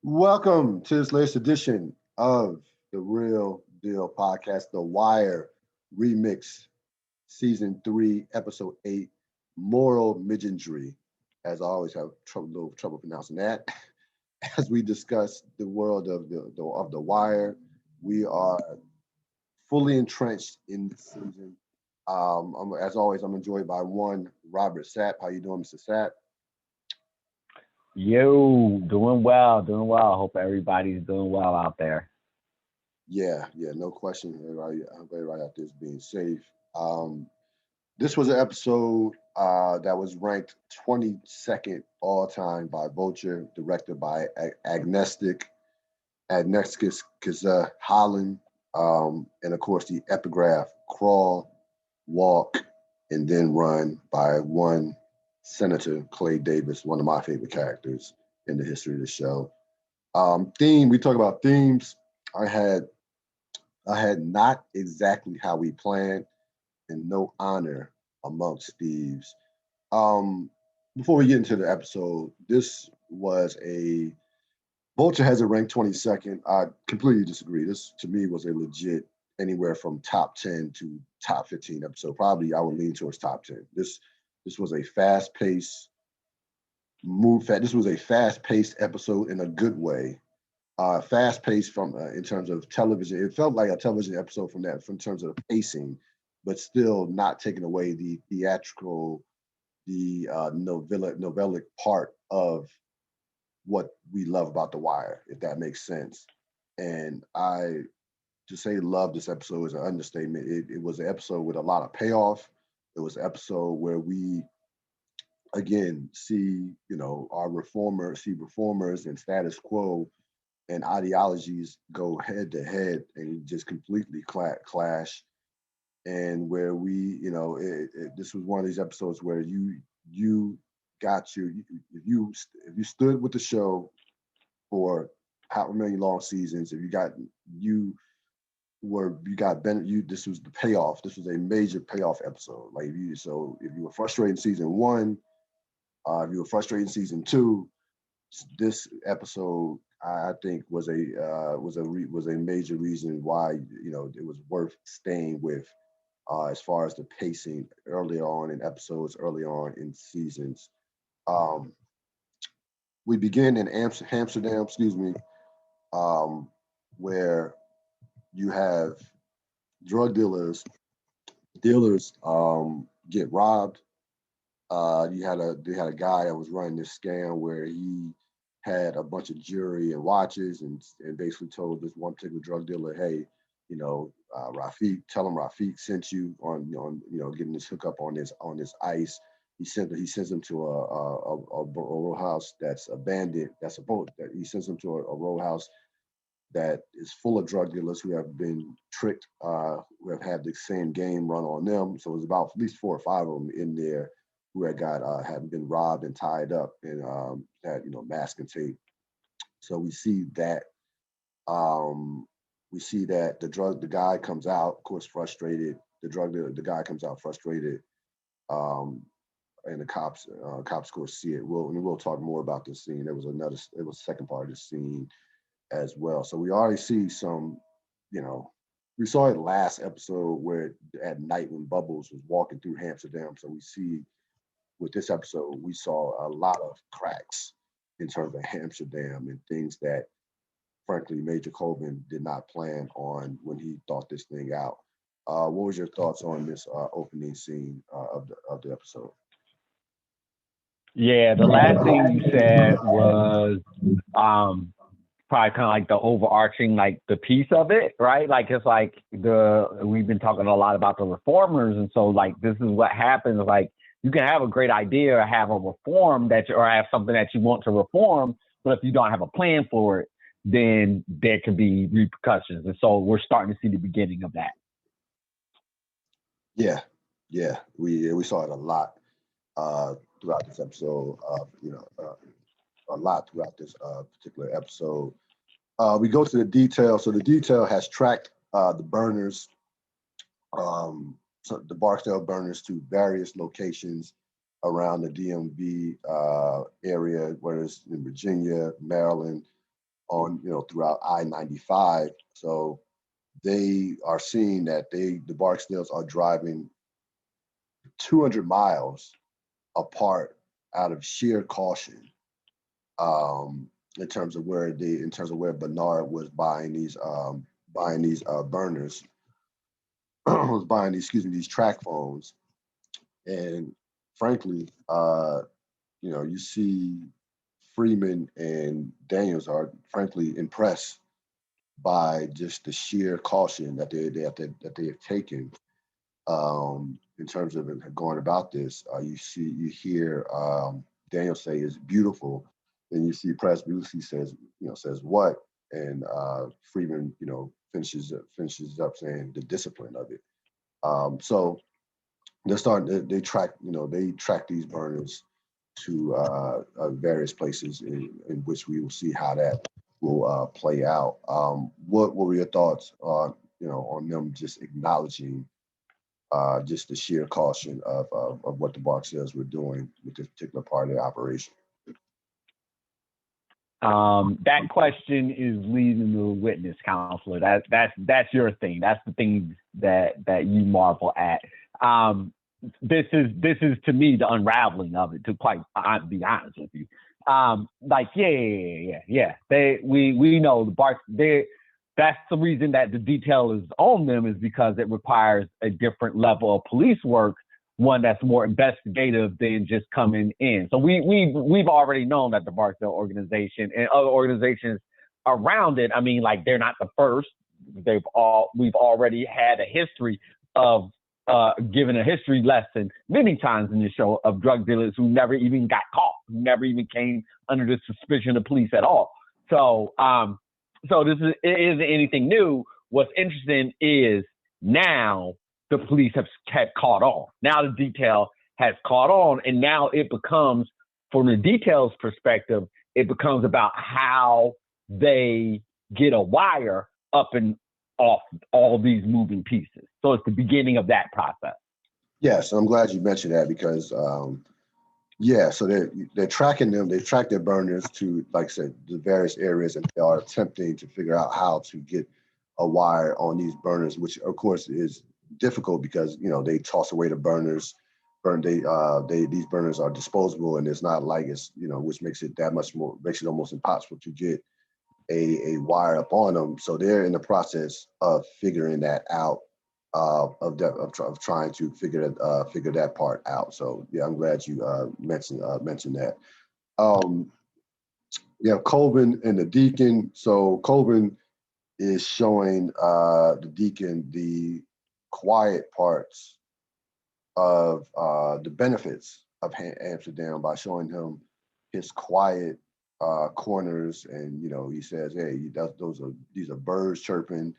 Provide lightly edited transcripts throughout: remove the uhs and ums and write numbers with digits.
Welcome to this latest edition of the Real Deal Podcast, The Wire Remix, Season 3, Episode 8, Moral Midgetry. As I always have little trouble pronouncing that. As we discuss the world of the Wire, we are fully entrenched in this season. As always, I'm enjoyed by one Robert Sapp. How you doing, Mr. Sapp? Yo, doing well, doing well. Hope everybody's doing well out there. Yeah, no question. Everybody out there is being safe. This was an episode that was ranked 22nd all time by Vulture, directed by Agnesticus Holland, and of course the epigraph Crawl, Walk, and Then Run by one Senator Clay Davis, one of my favorite characters in the history of the show. We talk about themes. I had I had not exactly how we planned and no honor amongst thieves. Um, Before we get into the episode, this was a Vulture has it ranked 22nd. I completely disagree. This to me was a legit anywhere from top 10 to top 15 episode. Probably I would lean towards top 10. This was a fast paced This was a fast paced episode in a good way. Fast paced from in terms of television. It felt like a television episode from terms of the pacing, but still not taking away the theatrical, the novellic part of what we love about The Wire, if that makes sense. And I to say love this episode is an understatement. It was an episode with a lot of payoff. It was an episode where we again see see reformers and status quo and ideologies go head to head and just completely clash. And where this was one of these episodes where you got your if you stood with the show for however many long seasons, if you got you this was the payoff. This was a major payoff episode. Like if you were frustrated in season one, if you were frustrated in season two, this episode I think was a major reason why it was worth staying with as far as the pacing early on in episodes, early on in seasons. Um, we begin in Amsterdam, excuse me, um, where you have drug dealers get robbed. They had a guy that was running this scam where he had a bunch of jewelry and watches and basically told this one particular drug dealer, hey, Rafiq, tell him Rafiq sent you on getting this hookup on this ice. He sends him to a row house that's abandoned. That's a boat that he sends him to a row house that is full of drug dealers who have been tricked, who have had the same game run on them. So there's about at least 4 or 5 of them in there who had been robbed and tied up and had mask and tape. So we see that the guy comes out, of course, frustrated. The guy comes out frustrated, um, and the cops, of course, see it. We'll talk more about this scene. There was a second part of the scene as well. So we already see you know, we saw it last episode where at night when Bubbles was walking through Amsterdam. So we see with this episode, we saw a lot of cracks in terms of Amsterdam and things that, frankly, Major Colvin did not plan on when he thought this thing out. What was your thoughts on this opening scene of the episode? Yeah, the last thing you said was um probably kind of like the overarching like the piece of it, right? Like it's like the we've been talking a lot about the reformers, and so like this is what happens. Like you can have a great idea or have a reform or have something that you want to reform, but if you don't have a plan for it, then there could be repercussions. And so we're starting to see the beginning of that. Yeah, yeah, we saw it a lot throughout this episode. A lot throughout this particular episode. We go to the detail. So the detail has tracked the burners, the Barksdale burners, to various locations around the DMV area, whether it's in Virginia, Maryland. on, throughout I-95. So they are seeing that the Barksdales are driving 200 miles apart out of sheer caution, in terms of where Bernard was buying these burners, was buying these track phones. And frankly, you see Freeman and Daniels are frankly impressed by just the sheer caution that they have taken, in terms of going about this. You hear Daniel say it's beautiful, then you see Presbyusi says what, and Freeman finishes up saying the discipline of it. So they're starting. They track these burners to various places in which we will see how that will play out. What were your thoughts on them just acknowledging just the sheer caution of what the Barksdales were doing with this particular part of the operation? That question is leading the witness, counselor. That's your thing. That's the thing that you marvel at. This is to me the unraveling of it. To quite be honest with you, we know the Barks. That's the reason that the detail is on them, is because it requires a different level of police work, one that's more investigative than just coming in. So we've already known that the Barksdale organization and other organizations around it, I mean, like, they're not the first. We've already had a history of given a history lesson many times in the show of drug dealers who never even got caught, who never even came under the suspicion of police at all. So it isn't anything new. What's interesting is now the police have caught on. Now the detail has caught on, and now it becomes, from the details perspective, it becomes about how they get a wire up and off all these moving pieces. So it's the beginning of that process. Yes, I'm glad you mentioned that, because so they're tracking them. They track their burners to, like I said, the various areas, and they are attempting to figure out how to get a wire on these burners, which of course is difficult because they toss away the burners. These burners are disposable, and it's not like it's which makes it almost impossible to get a wire up on them. So they're in the process of figuring that out, of trying to figure that part out. So yeah, I'm glad you mentioned that. Colvin and the Deacon. So Colvin is showing the Deacon the quiet parts of the benefits of Amsterdam by showing him his quiet corners, and he says, "Hey, these are birds chirping,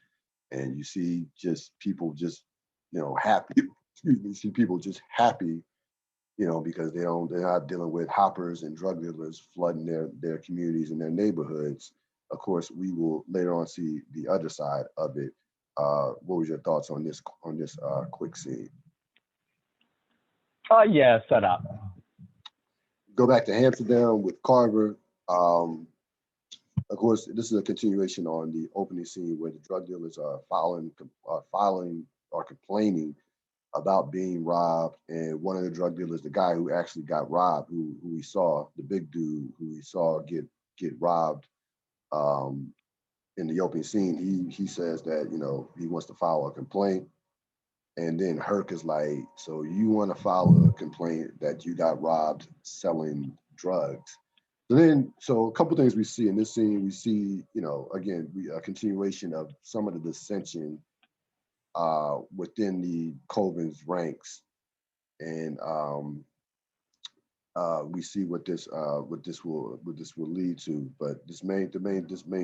and you see just people just happy. You see people just happy, because they're not dealing with hoppers and drug dealers flooding their communities and their neighborhoods." Of course, we will later on see the other side of it. What was your thoughts on this quick scene? Set up. Go back to Amsterdam with Carver. Of course, this is a continuation on the opening scene where the drug dealers are complaining about being robbed. And one of the drug dealers, the guy who actually got robbed, who we saw, the big dude who we saw get robbed in the opening scene, he says that he wants to file a complaint. And then Herc is like, "So you want to file a complaint that you got robbed selling drugs?" So a couple things we see in this scene. We see, again, a continuation of some of the dissension within the Colvin's ranks, and we see what this will lead to. But this main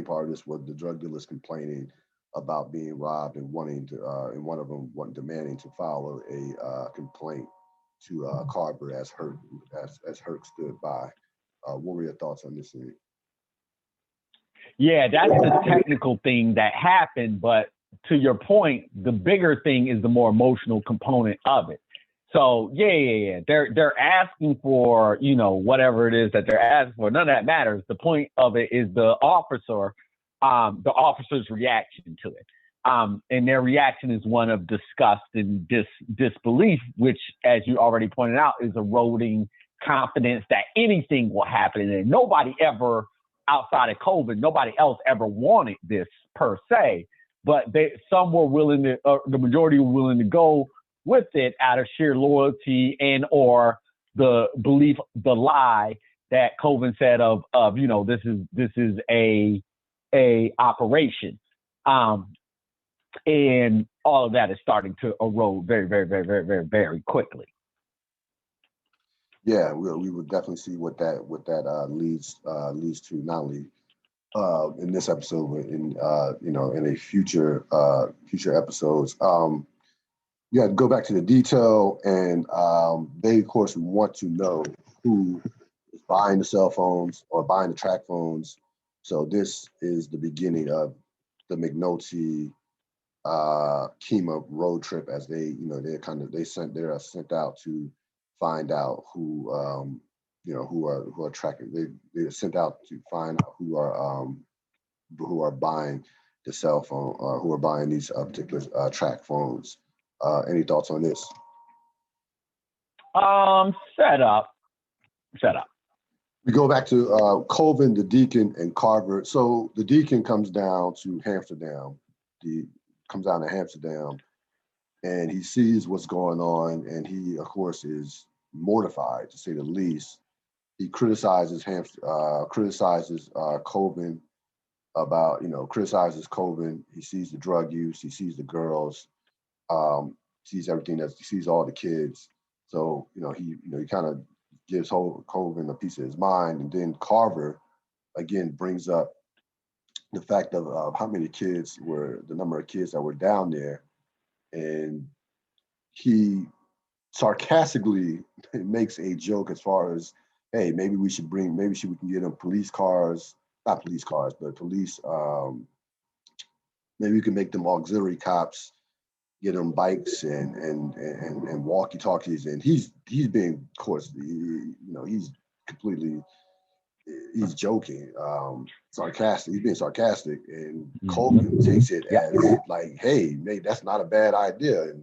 part of this was the drug dealers complaining about being robbed and wanting to, and one of them demanding to file a complaint to Carver as Herc stood by. What were your thoughts on this scene? Yeah, that's the technical thing that happened, but to your point, the bigger thing is the more emotional component of it. So yeah. They're asking for, whatever it is that they're asking for. None of that matters. The point of it is the officer the officer's reaction to it. And their reaction is one of disgust and disbelief, which, as you already pointed out, is eroding confidence that anything will happen. And nobody ever, outside of COVID, nobody else ever wanted this per se. But some were willing to, the majority were willing to go with it out of sheer loyalty and or the belief, the lie that Coven said of this is a operation. And all of that is starting to erode very, very, very, very, very, very quickly. Yeah, we would definitely see what that leads to, not only in this episode, but in in a future episodes. Yeah, go back to the detail, and they of course want to know who is buying the cell phones or buying the track phones. So this is the beginning of the McNulty Kima road trip, as they are sent out to find out who who are tracking. They're sent out to find out who are buying the cell phone, who are buying these particular track phones. Any thoughts on this? Set up. We go back to Colvin, the Deacon, and Carver. So the Deacon comes down to Amsterdam. And he sees what's going on, and he, of course, is mortified, to say the least. He criticizes Colvin criticizes Colvin. He sees the drug use, he sees the girls, sees everything, he sees all the kids. So he kind of gives Colvin a piece of his mind, and then Carver again brings up the fact of the number of kids that were down there, and he sarcastically makes a joke as far as, hey, maybe we can get them police cars, not police cars, but police. Maybe we can make them auxiliary cops, get them bikes and walkie-talkies, and he's being, of course, he's joking, sarcastic. He's being sarcastic, and Colvin takes it as like, hey, maybe that's not a bad idea.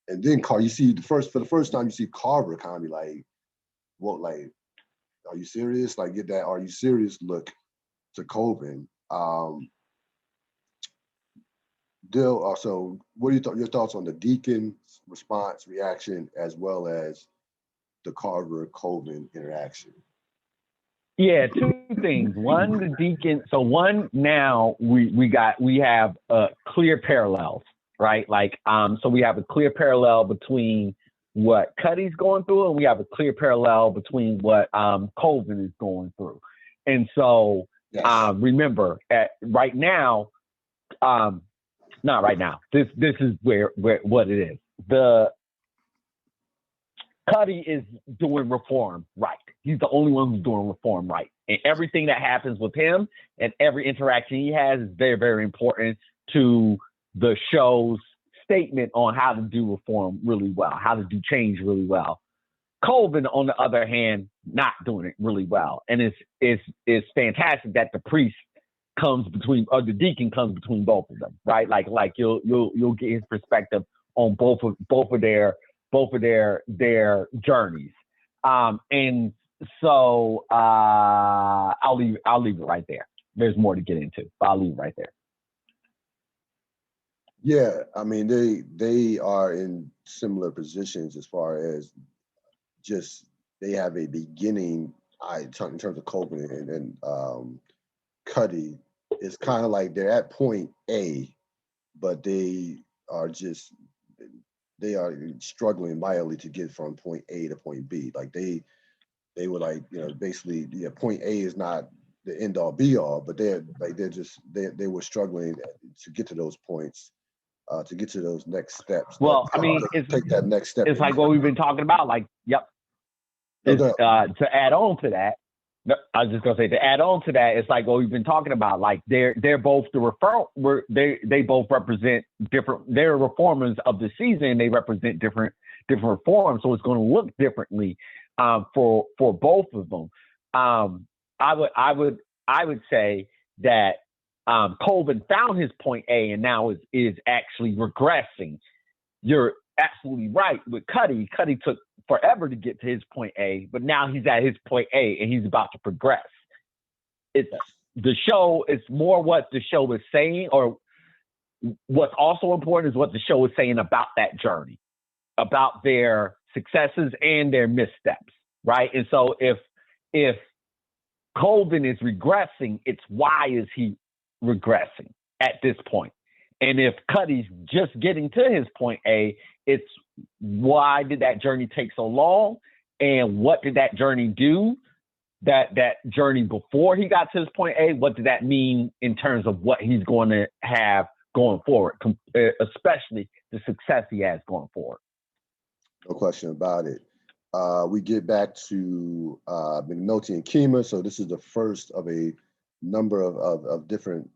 And then you see for the first time, you see Carver kind of be like, what, like, are you serious? Like, get that, are you serious look to Colvin. Dill, so what are your thoughts on the Deacon's response, reaction, as well as the Carver-Colvin interaction? Yeah, two things. One, the Deacon. So one, now we have clear parallels, right? Like, so we have a clear parallel between what Cuddy's going through, and we have a clear parallel between what Colvin is going through. And so remember, right now, not right now. This is where what it is. The Cuddy is doing reform right. He's the only one who's doing reform right. And everything that happens with him and every interaction he has is very, very important to the show's statement on how to do reform really well, how to do change really well. Colvin, on the other hand, not doing it really well. And it's fantastic that the priest comes between, or the Deacon comes between both of them, right? Like you'll get his perspective on both of their journeys. And so I'll leave it right there. There's more to get into, but I'll leave it right there. Yeah, I mean, they are in similar positions as far as just they have a beginning. In terms of Colvin and Cuddy, it's kind of like they're at point A, but they are struggling mightily to get from point A to point B. Like they were like, basically, point A is not the end all be all, but they were struggling to get to those points, to get to those next steps. Well, I mean, take that next step. It's like what we've been talking about. Like, yep. To add on to that, I was just gonna say, to add on to that, it's like what we've been talking about. Like they're both they both represent different. They're reformers of the season. They represent different reforms, so it's going to look differently for both of them. I would say that Colvin found his point A and now is actually regressing. You're absolutely right with Cuddy. Cuddy took forever to get to his point A, but now he's at his point A and he's about to progress. It's the show. It's more what the show is saying, or what's also important is what the show is saying about that journey, about their successes and their missteps, right? And so if Colvin is regressing, it's why is he regressing at this point? And if Cuddy's just getting to his point A, it's why did that journey take so long? And what did that journey do? That journey before he got to his point A, what did that mean in terms of what he's going to have going forward, especially the success he has going forward? No question about it. We get back to McNulty and Kima. So this is the first of a number of different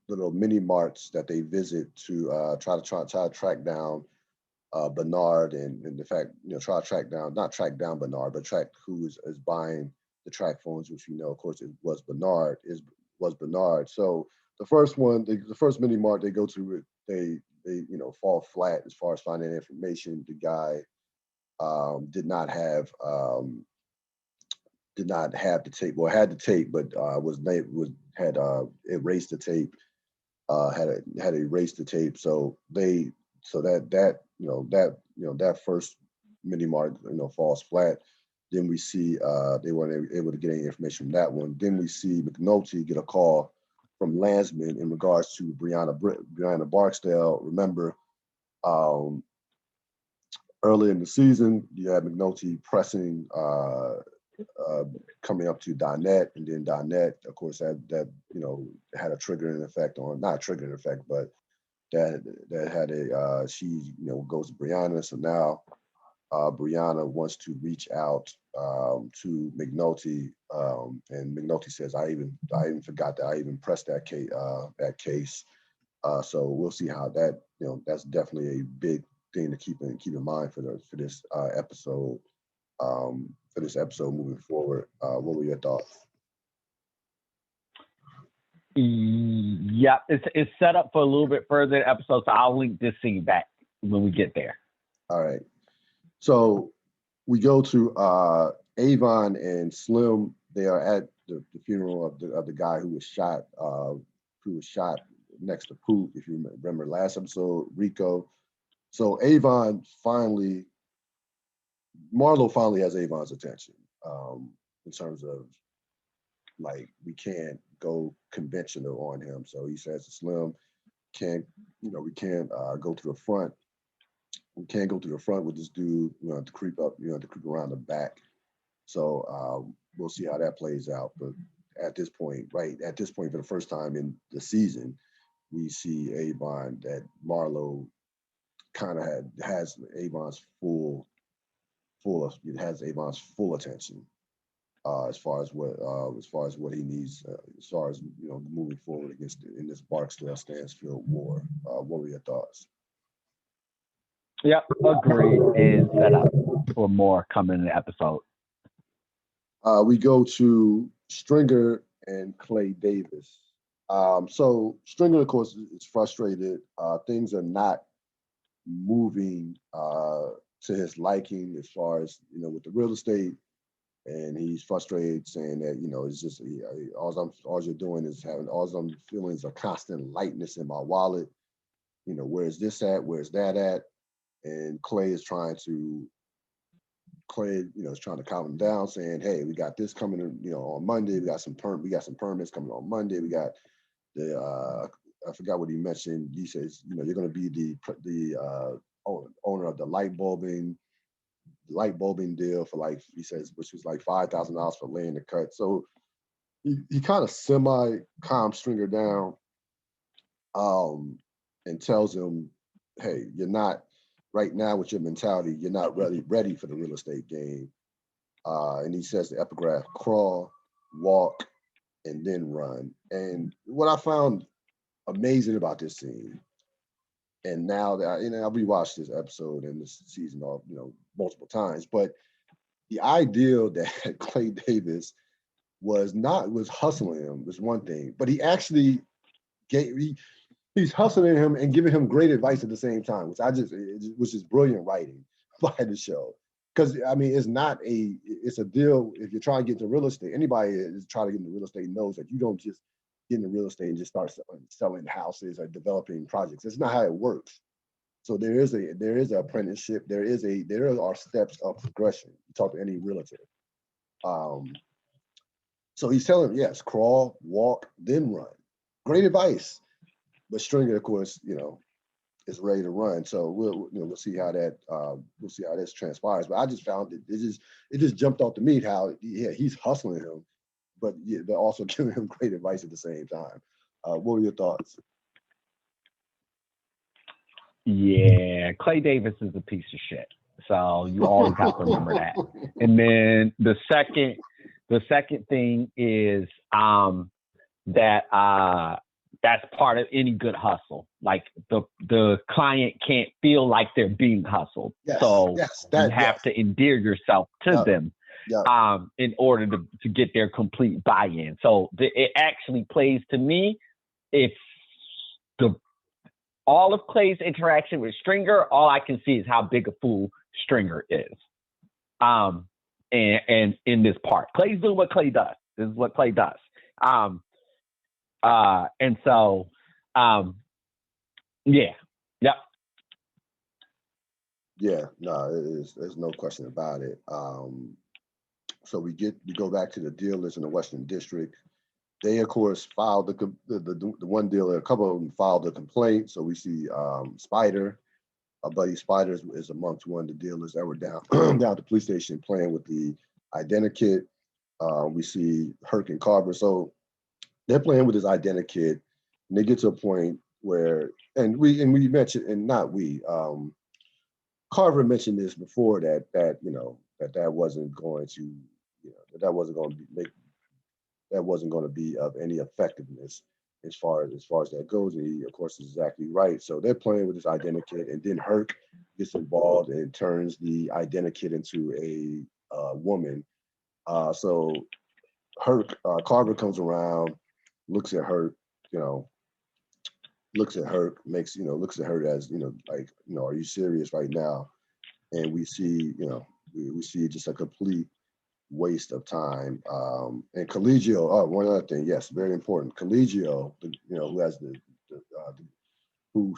little mini marts that they visit to try to track down Bernard and the fact, try to not track down Bernard, but track who is buying the track phones, which we know, of course, it was Bernard. So the first one, the first mini mart they go to, they fall flat as far as finding information. The guy did not have the tape, or had the tape, but had erased the tape. Had erased the tape. So that first mini mart falls flat. Then we see they weren't able to get any information from that one. Then we see McNulty get a call from Landsman in regards to Brianna Barksdale. Remember, early in the season, you had McNulty pressing, coming up to Donette, and then Donette, of course, had a triggering effect on, not a triggering effect, but that had she goes to Brianna. So now Brianna wants to reach out to McNulty, and McNulty says, I even forgot that I even pressed that case. So we'll see how that, that's definitely a big thing to keep in mind for this episode. For this episode moving forward. What were your thoughts? Yeah, it's set up for a little bit further in the episode, so I'll link this scene back when we get there. All right. So we go to Avon and Slim. They are at the funeral of the guy who was shot next to Poop, if you remember last episode, Rico. So Marlo finally has Avon's attention, in terms of, like, we can't go conventional on him. So he says to Slim, we can't go to the front. We can't go to the front with this dude. You have to creep around the back. So we'll see how that plays out. But at this point, for the first time in the season, we see Avon, that Marlo kind of has Avon's full attention, as far as what he needs, as far as moving forward in this Barksdale Stansfield war. What were your thoughts? Yep, agreed, and set up for more coming in the episode. We go to Stringer and Clay Davis. So Stringer, of course, is frustrated. Things are not moving to his liking as far as with the real estate, and he's frustrated, saying that it's just all you're doing is all I'm feeling is a constant lightness in my wallet. Where's this at? Where's that at? And Clay is trying to calm him down, saying, hey, we got this coming in, on Monday. We got some permits coming on Monday. We got the I forgot what he mentioned. He says, you're going to be the owner of the light bulbing deal for, like, he says, which was like $5,000 for laying the cut. So he kind of semi calms Stringer down, and tells him, hey, you're not right now with your mentality, you're not really ready for the real estate game. And he says the epigraph: crawl, walk, and then run. And what I found amazing about this scene, and now that I rewatched this episode and this season multiple times, but the idea that Clay Davis was hustling him was one thing, but he actually he's hustling him and giving him great advice at the same time, which is brilliant writing by the show. Because I mean, it's a deal. If you're trying to get into real estate, anybody is trying to get into real estate knows that you don't just get into real estate and just start selling houses or developing projects. That's not how it works. So there is an apprenticeship. There are steps of progression. You talk to any realtor. So he's telling him, yes, crawl, walk, then run. Great advice. But Stringer, of course, is ready to run. So we'll see how this transpires. But I just found it just jumped off to me how he's hustling him, but they're also giving him great advice at the same time. What were your thoughts? Yeah, Clay Davis is a piece of shit. So you always have to remember that. And then the second thing is that that's part of any good hustle. Like the client can't feel like they're being hustled. So you have to endear yourself to them in order to get their complete buy-in. So it actually plays to me, it's all of Clay's interaction with Stringer, all I can see is how big a fool Stringer is. And in this part, Clay's doing what Clay does. This is what Clay does. And so, yeah. Yep. Yeah, no, there's no question about it. So we go back to the dealers in the Western District. They, of course, filed the one dealer, a couple of them filed a complaint. So we see Spider, our buddy Spider is amongst one of the dealers that were down down at the police station playing with the identikit. We see Herc and Carver. So they're playing with his identikit, and they get to a point where, and we mentioned, and not we, Carver mentioned this before that wasn't going to, that wasn't going to be of any effectiveness as far as that goes. And he, of course, is exactly right. So they're playing with this identikit, and then Herc gets involved and turns the identikit into a woman. So Herc, Carver comes around, looks at Herc, looks at her as, like, are you serious right now? And we see, we see just a complete waste of time. And Collegio, one other thing, yes, very important. Collegio, who has who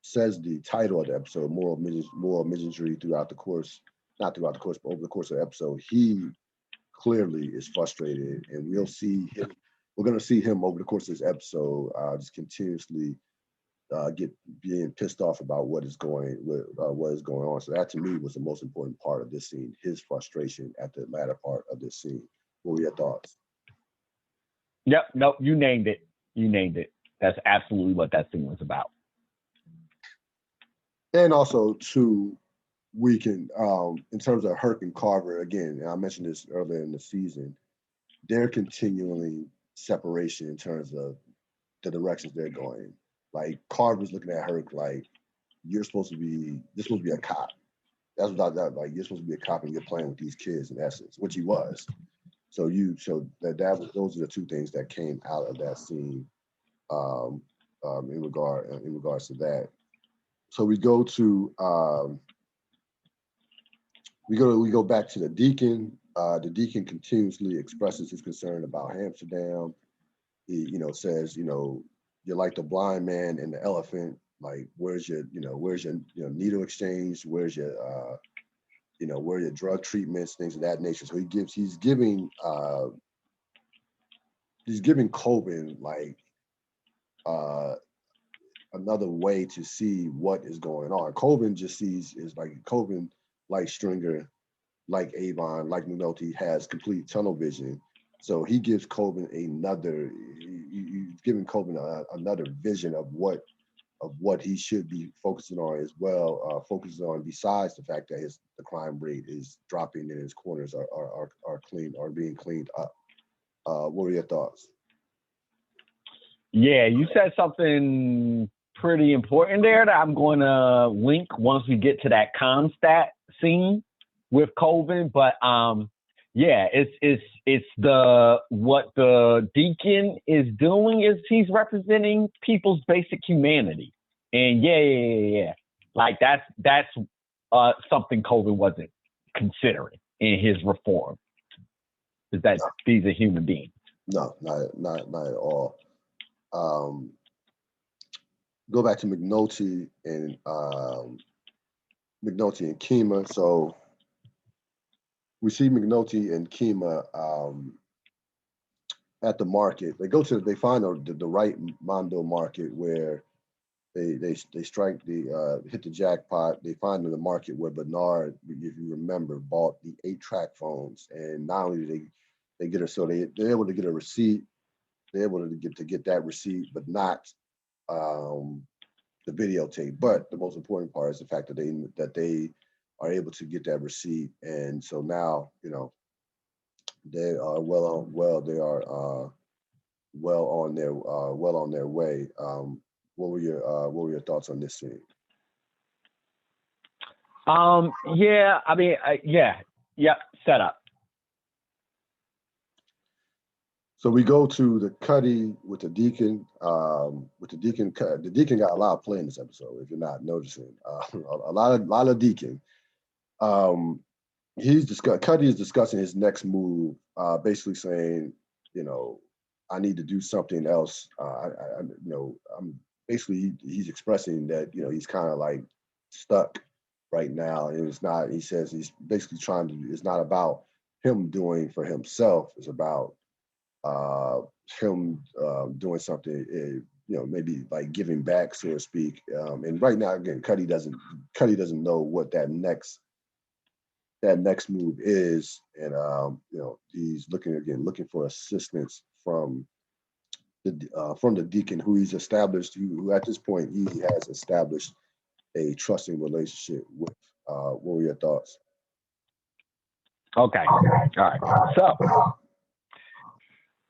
says the title of the episode, moral midgetry throughout the course, not throughout the course, but over the course of the episode, he clearly is frustrated, and we'll see him. We're going to see him over the course of this episode just continuously being pissed off about what is going on. So that, to me, was the most important part of this scene, his frustration at the latter part of this scene. What were your thoughts? Yep, no, you named it. That's absolutely what that scene was about. And also, too, we can, in terms of Herc and Carver, again, and I mentioned this earlier in the season, they're continually separation in terms of the directions they're going. Like, Carver's looking at Herc like, you're supposed to be a cop. That's what like, you're supposed to be a cop and you're playing with these kids, in essence, which he was. So those are the two things that came out of that scene in regards to that. So we go back to the deacon. The deacon continuously expresses his concern about Amsterdam. He, says, you're like the blind man and the elephant. Like, where's your needle exchange? Where's your, where are your drug treatments, things of that nature. So he's giving Coben like another way to see what is going on. Coben just Coben, like Stringer, like Avon, like Minotti, has complete tunnel vision. So he gives Coben he's giving Coben another vision of what he should be focusing on as well, focusing on, besides the fact that the crime rate is dropping and his corners are being cleaned up. What were your thoughts? Yeah, you said something pretty important there that I'm going to link once we get to that Comstat scene with Coben. But Yeah, it's the what the deacon is doing is he's representing people's basic humanity, and yeah. Like that's something Colvin wasn't considering in his reform, is that No, these are human beings. no, not at all. Um, go back to McNulty and Kima. So we see McNulty and Kima at the market. They find the right Mondo market where they strike the hit the jackpot. They find in the market where Bernard, if you remember, bought the 8-track phones, and not only do they get they're able to get a receipt. They're able to get that receipt, but not um, the videotape. But the most important part is the fact that they are able to get that receipt, and so now they are they are well on their way. What were your thoughts on this scene? Yeah, I mean, yep, set up. So we go to the Cuddy with the Deacon. The Deacon got a lot of play in this episode. If you're not noticing, lot of Deacon. Um, Cuddy is discussing his next move, basically saying, you know, I need to do something else. I'm basically he's expressing that he's kind of like stuck right now, and it's not. He says he's basically trying to. It's not about him doing for himself. It's about uh, him doing something. Maybe like giving back, so to speak. And right now, again, Cuddy doesn't know what that next move is, and he's looking for assistance from the deacon who he's established, who at this point he has established a trusting relationship with. What were your thoughts? Okay, all right. So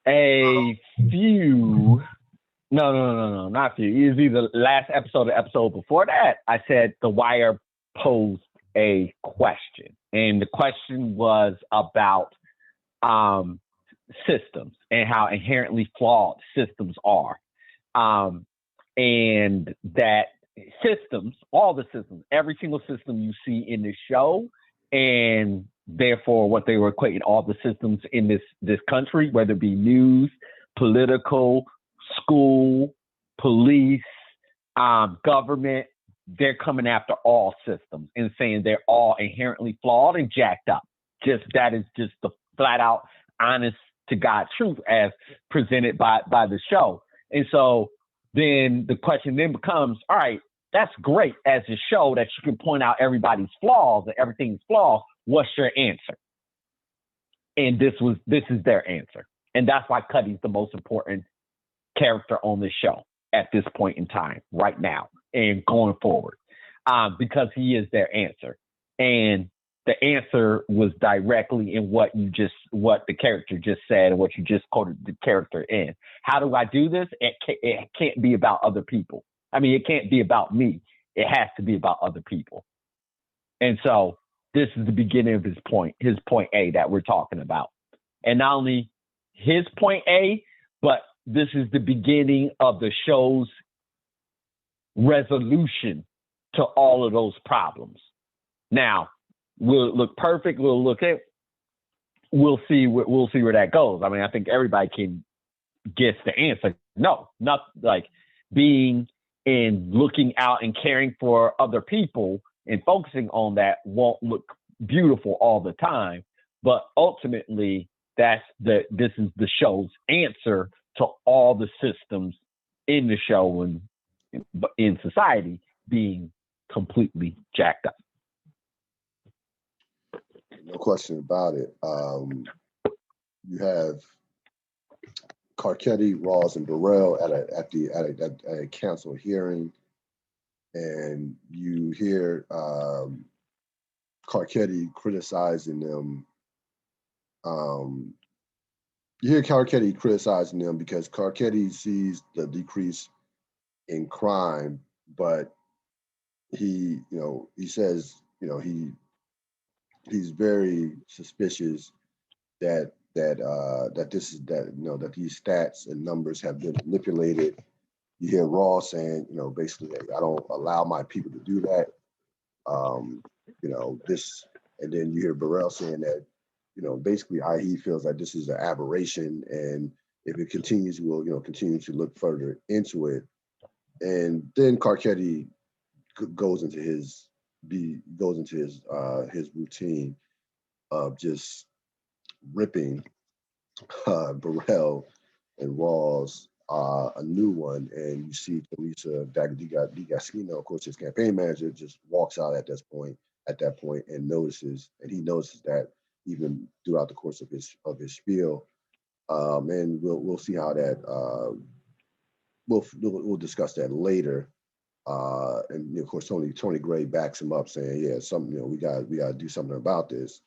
a few. No, not few. It was either last episode or episode before that. I said The Wire posed a question, and the question was about um, systems and how inherently flawed systems are. Um, and that systems, all the systems, every single system you see in the show, and therefore what they were equating all the systems in this country, whether it be news, political, school, police, government, they're coming after all systems and saying they're all inherently flawed and jacked up. Just that is just the flat out honest to God truth as presented by the show. And so then the question then becomes, all right, that's great as a show that you can point out everybody's flaws and everything's flawed. What's your answer? And this is their answer. And that's why Cuddy's the most important character on this show at this point in time, right now, and going forward, because he is their answer. And the answer was directly in what the character just said and what you just quoted the character in. How do I do this? It can't be about other people. I mean, it can't be about me. It has to be about other people. And so this is the beginning of his point A that we're talking about. And not only his point A, but this is the beginning of the show's resolution to all of those problems. Now, will it look perfect? We'll see where that goes. I mean, I think everybody can guess the answer. No, not like being and looking out and caring for other people and focusing on that won't look beautiful all the time. But ultimately, this is the show's answer to all the systems in the show and in society being completely jacked up. No question about it. You have Carcetti, Rawls, and Burrell at a council hearing, and you hear Carcetti criticizing them. You hear Carcetti criticizing them because Carcetti sees the decrease in crime, but he says he's very suspicious that this is that that these stats and numbers have been manipulated. You hear Ross saying, basically, like, I don't allow my people to do that. Um, this, and then you hear Burrell saying that, basically, he feels like this is an aberration, and if it continues, we'll, continue to look further into it. And then Carcetti goes into his routine of just ripping Burrell and Rawls a new one, and you see Teresa D'Agostino, of course, his campaign manager, just walks out at that point, and he notices that even throughout the course of his spiel, and we'll see how that we'll discuss that later. And of course, Tony Gray backs him up, saying, "Yeah, something we got to do something about this."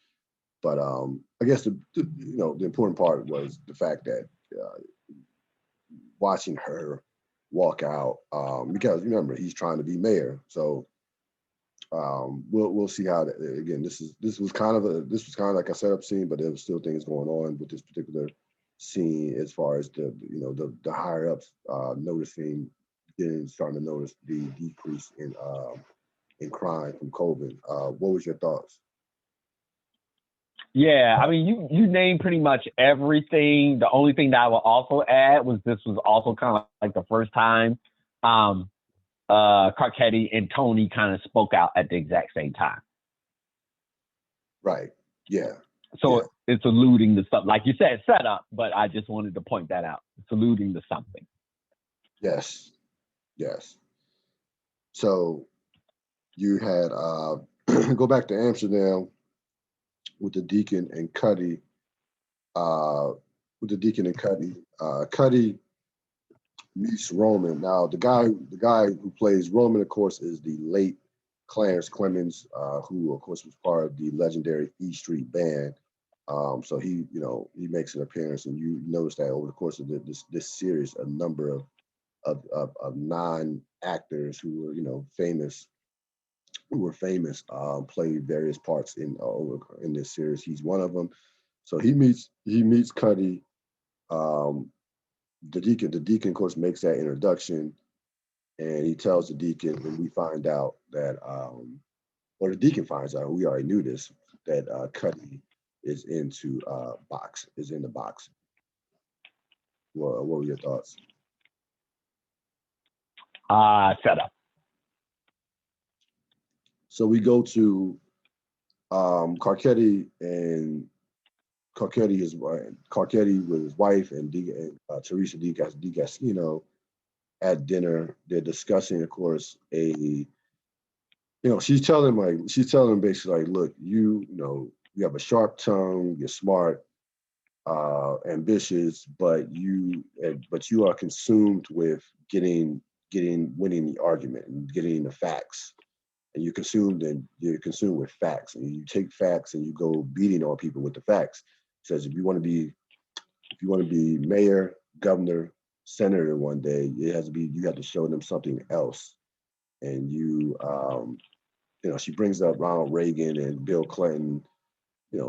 But I guess the important part was the fact that watching her walk out, because remember he's trying to be mayor, so we'll see how that, again, this was kind of like a setup scene, but there was still things going on with this particular scene as far as the higher ups starting to notice the decrease in crime from COVID. What was your thoughts? Yeah, I mean, you named pretty much everything. The only thing that I will also add was this was also kind of like the first time Carcetti and Tony kind of spoke out at the exact same time. Right. Yeah. So it's alluding to something, like you said, setup, but I just wanted to point that out. It's alluding to something. Yes. So you had go back to Amsterdam with the Deacon and Cuddy. Cuddy meets Roman. Now the guy who plays Roman, of course, is the late Clarence Clemens, who of course was part of the legendary E Street Band. So he makes an appearance, and you notice that over the course of this series, a number of non-actors who were famous played various parts in this series. He's one of them. So he meets Cuddy. The deacon, of course, makes that introduction, and he tells the deacon, and we find out that, or the deacon finds out, we already knew this, that Cuddy is in the box. What were your thoughts? Setup. So we go to Carcetti with his wife and Teresa D'Agostino at dinner. They're discussing, of course, she's telling him basically, like, look, you have a sharp tongue, you're smart, ambitious, but you are consumed with winning the argument and getting the facts. And you're consumed with facts, and you take facts and you go beating on people with the facts. It says if you want to be mayor, governor, senator one day, you have to show them something else. And she brings up Ronald Reagan and Bill Clinton,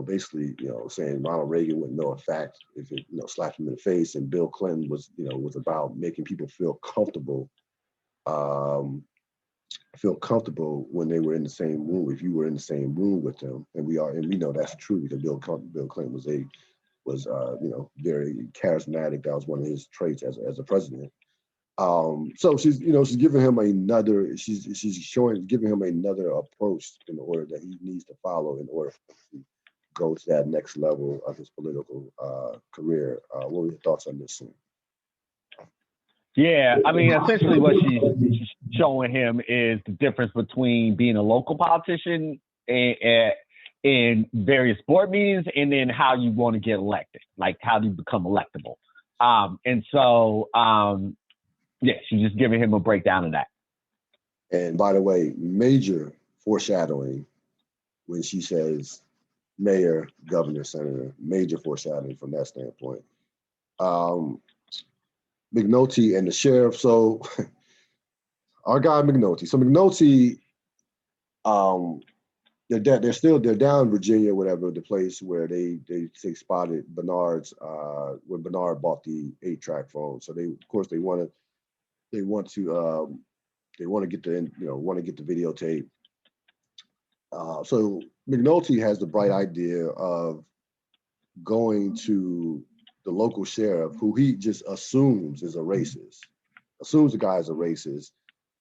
basically, saying Ronald Reagan wouldn't know a fact if it, slapped him in the face, and Bill Clinton was about making people feel comfortable when they were in the same room. If you were in the same room with them, and we know that's true, because Bill Clinton was very charismatic. That was one of his traits as a president. So she's giving him giving him another approach in order that he needs to follow in order to go to that next level of his political career. What were your thoughts on this scene? Yeah, I mean, essentially what she's showing him is the difference between being a local politician in various board meetings, and then how you want to get elected, like how do you become electable. She's just giving him a breakdown of that. And by the way, major foreshadowing when she says mayor, governor, senator, major foreshadowing from that standpoint. McNulty and the sheriff. So our guy McNulty. So McNulty they're down in Virginia, whatever, the place where they spotted Bernard's when Bernard bought the 8-track phone. So they, of course, they want to get the want to get the videotape. So McNulty has the bright idea of going to the local sheriff, who he just assumes is a racist, assumes the guy is a racist,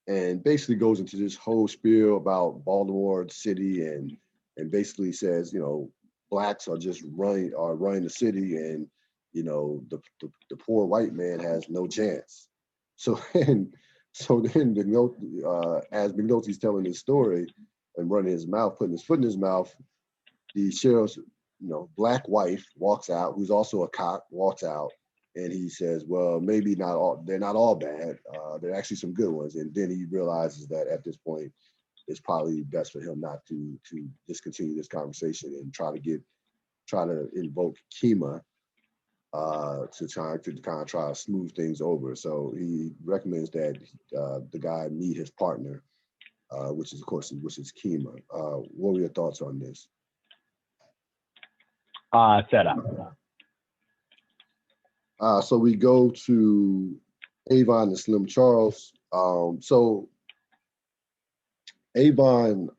and basically goes into this whole spiel about Baltimore City and basically says, blacks are just running the city, and the poor white man has no chance. So then as McNulty's telling his story and running his mouth, putting his foot in his mouth, the sheriff's black wife walks out, who's also a cop, walks out, and he says, well, maybe not all, they're not all bad. There are actually some good ones. And then he realizes that at this point, it's probably best for him not to discontinue this conversation and try to invoke Kima to kind of try to smooth things over. So he recommends that the guy meet his partner, which is Kima. What were your thoughts on this? Setup. So we go to Avon and Slim Charles. So Avon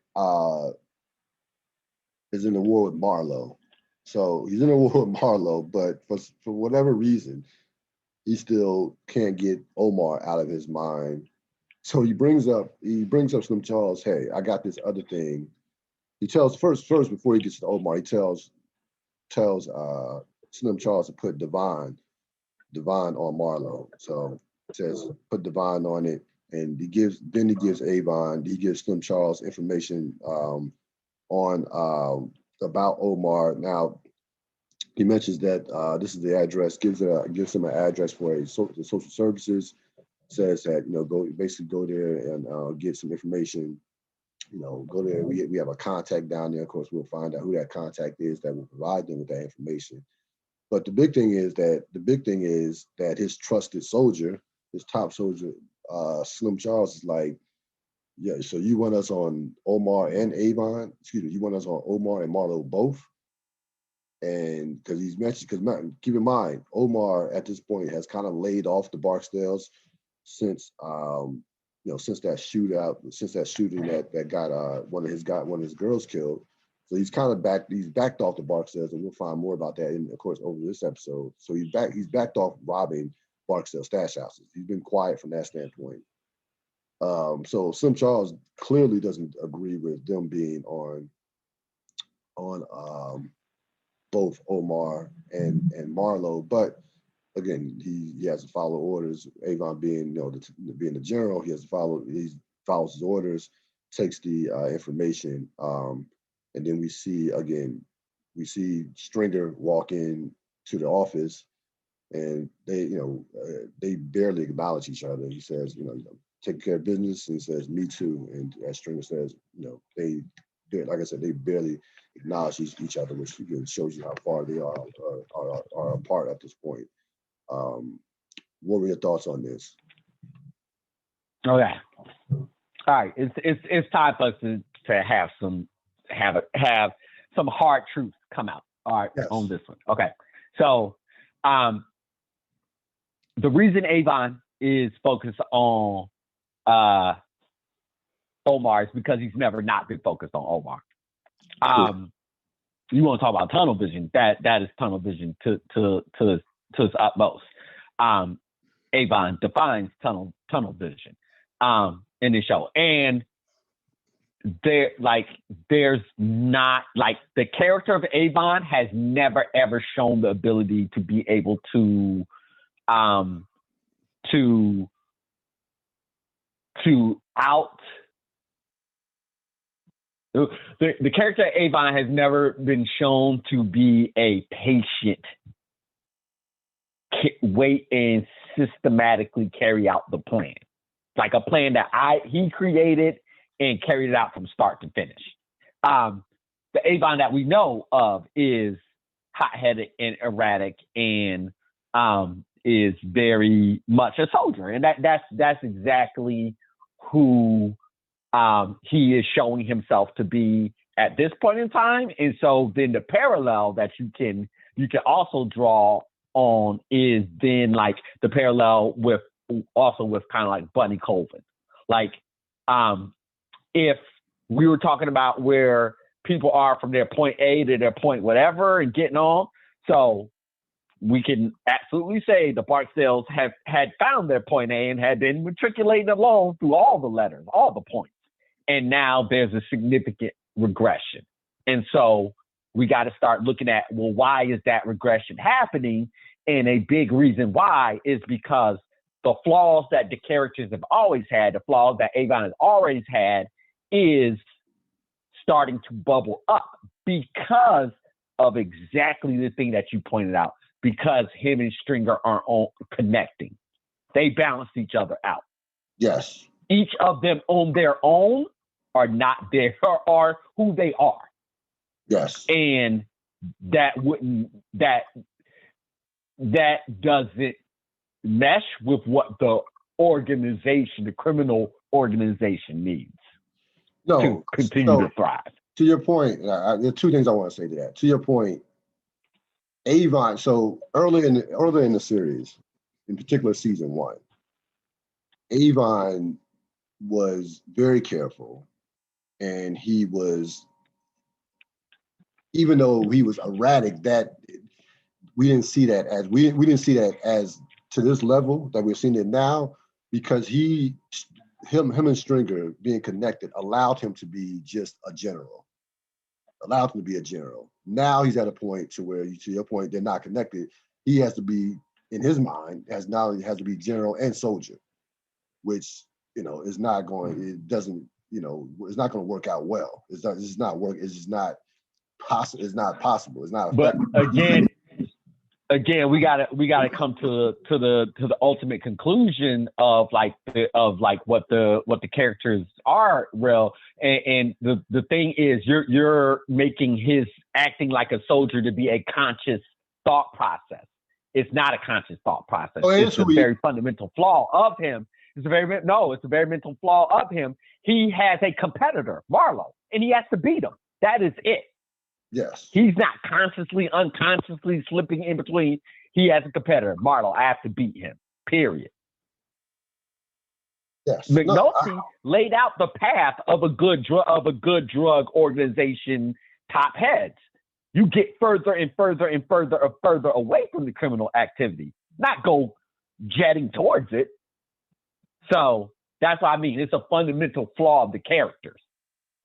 is in the war with Marlowe. So he's in a war with Marlowe, but for whatever reason, he still can't get Omar out of his mind. So he brings up Slim Charles. Hey, I got this other thing. He tells first before he gets to Omar, he tells Slim Charles to put Divine on Marlowe. So it says put Divine on it, and he gives Slim Charles information on about Omar. Now he mentions that this is the address, gives him an address for the social services, says that go there and get some information. Go there. We have a contact down there. Of course, we'll find out who that contact is that will provide them with that information. But the big thing is that his trusted soldier, his top soldier, Slim Charles, is like, yeah, so you want us on Omar and Avon? Excuse me, you want us on Omar and Marlowe both? And because he's mentioned, keep in mind, Omar at this point has kind of laid off the Barksdales since that shooting that got one of his girls killed. So he's backed off the Barksdales, and we'll find more about that of course over this episode. So he's backed off robbing Barksdale stash houses. He's been quiet from that standpoint. So Slim Charles clearly doesn't agree with them being on both Omar and Marlowe, but again, he has to follow orders. Avon being being the general, he follows his orders, takes the information, and then we see Stringer walk in to the office, and they barely acknowledge each other. He says, take care of business, and he says, me too. And as Stringer says, like I said, they barely acknowledge each other, which again shows you how far they are apart at this point. What were your thoughts on this? Okay. All right. It's time for us to have some hard truths come out. All right. Yes. On this one. Okay. So the reason Avon is focused on Omar is because he's never not been focused on Omar. You want to talk about tunnel vision? That is tunnel vision to its utmost. Avon defines tunnel vision in the show, and there's not the character of Avon has never ever shown the ability to be able to out. The character Avon has never been shown to be a patient, wait and systematically carry out the plan, like a plan that he created and carried it out from start to finish. The Avon that we know of is hot-headed and erratic and is very much a soldier, and that's exactly who he is showing himself to be at this point in time. And so then the parallel that you can also draw on is then like the parallel with kind of like Bunny Colvin. Like if we were talking about where people are from their point A to their point whatever and getting on, so we can absolutely say the Barksdales had found their point A and had been matriculating along through all the letters, all the points. And now there's a significant regression. And so we got to start looking at, well, why is that regression happening? And a big reason why is because the flaws that the characters have always had, the flaws that Avon has always had, is starting to bubble up because of exactly the thing that you pointed out, because him and Stringer aren't connecting. They balance each other out. Yes. Each of them on their own are not there, are who they are. Yes. And that doesn't mesh with what the organization, the criminal organization needs to continue to thrive. To your point, there are two things I want to say to that. To your point, Avon, so early in the series, in particular season 1, Avon was very careful, and he was, even though he was erratic, that we didn't see that as to this level that we're seeing it now, because him and Stringer being connected allowed him to be just a general. Now he's at a point to where, to your point, they're not connected. He has to be, in his mind, he has to be general and soldier, which, is not going. It doesn't. It's not going to work out well. It's just not possible. It's not possible. It's not. But again, we gotta come to the ultimate conclusion of what the characters are real. And the thing is, you're making his acting like a soldier to be a conscious thought process. It's not a conscious thought process. It's a very fundamental flaw of him. It's a very mental flaw of him. He has a competitor, Marlowe, and he has to beat him. That is it. Yes. He's not consciously, unconsciously slipping in between. He has a competitor, Marlowe. I have to beat him. Period. Yes. McNulty laid out the path of a good drug organization top heads. You get further and further and further away from the criminal activity, not go jetting towards it. So that's what I mean. It's a fundamental flaw of the characters.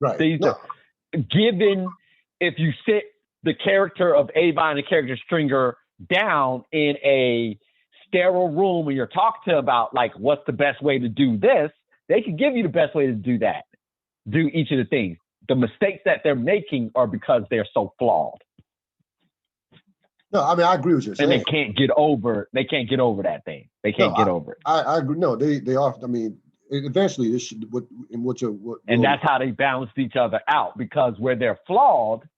Right. Given, if you sit the character of Avon and the character Stringer down in a sterile room and you're talking to about like what's the best way to do this, they can give you the best way to do that. Do each of the things. The mistakes that they're making are because they're so flawed. No, I mean, I agree with you. And they can't get over that thing. They can't get over it. I agree. No, they are. I mean, eventually this should and that's how they balanced each other out, because where they're flawed,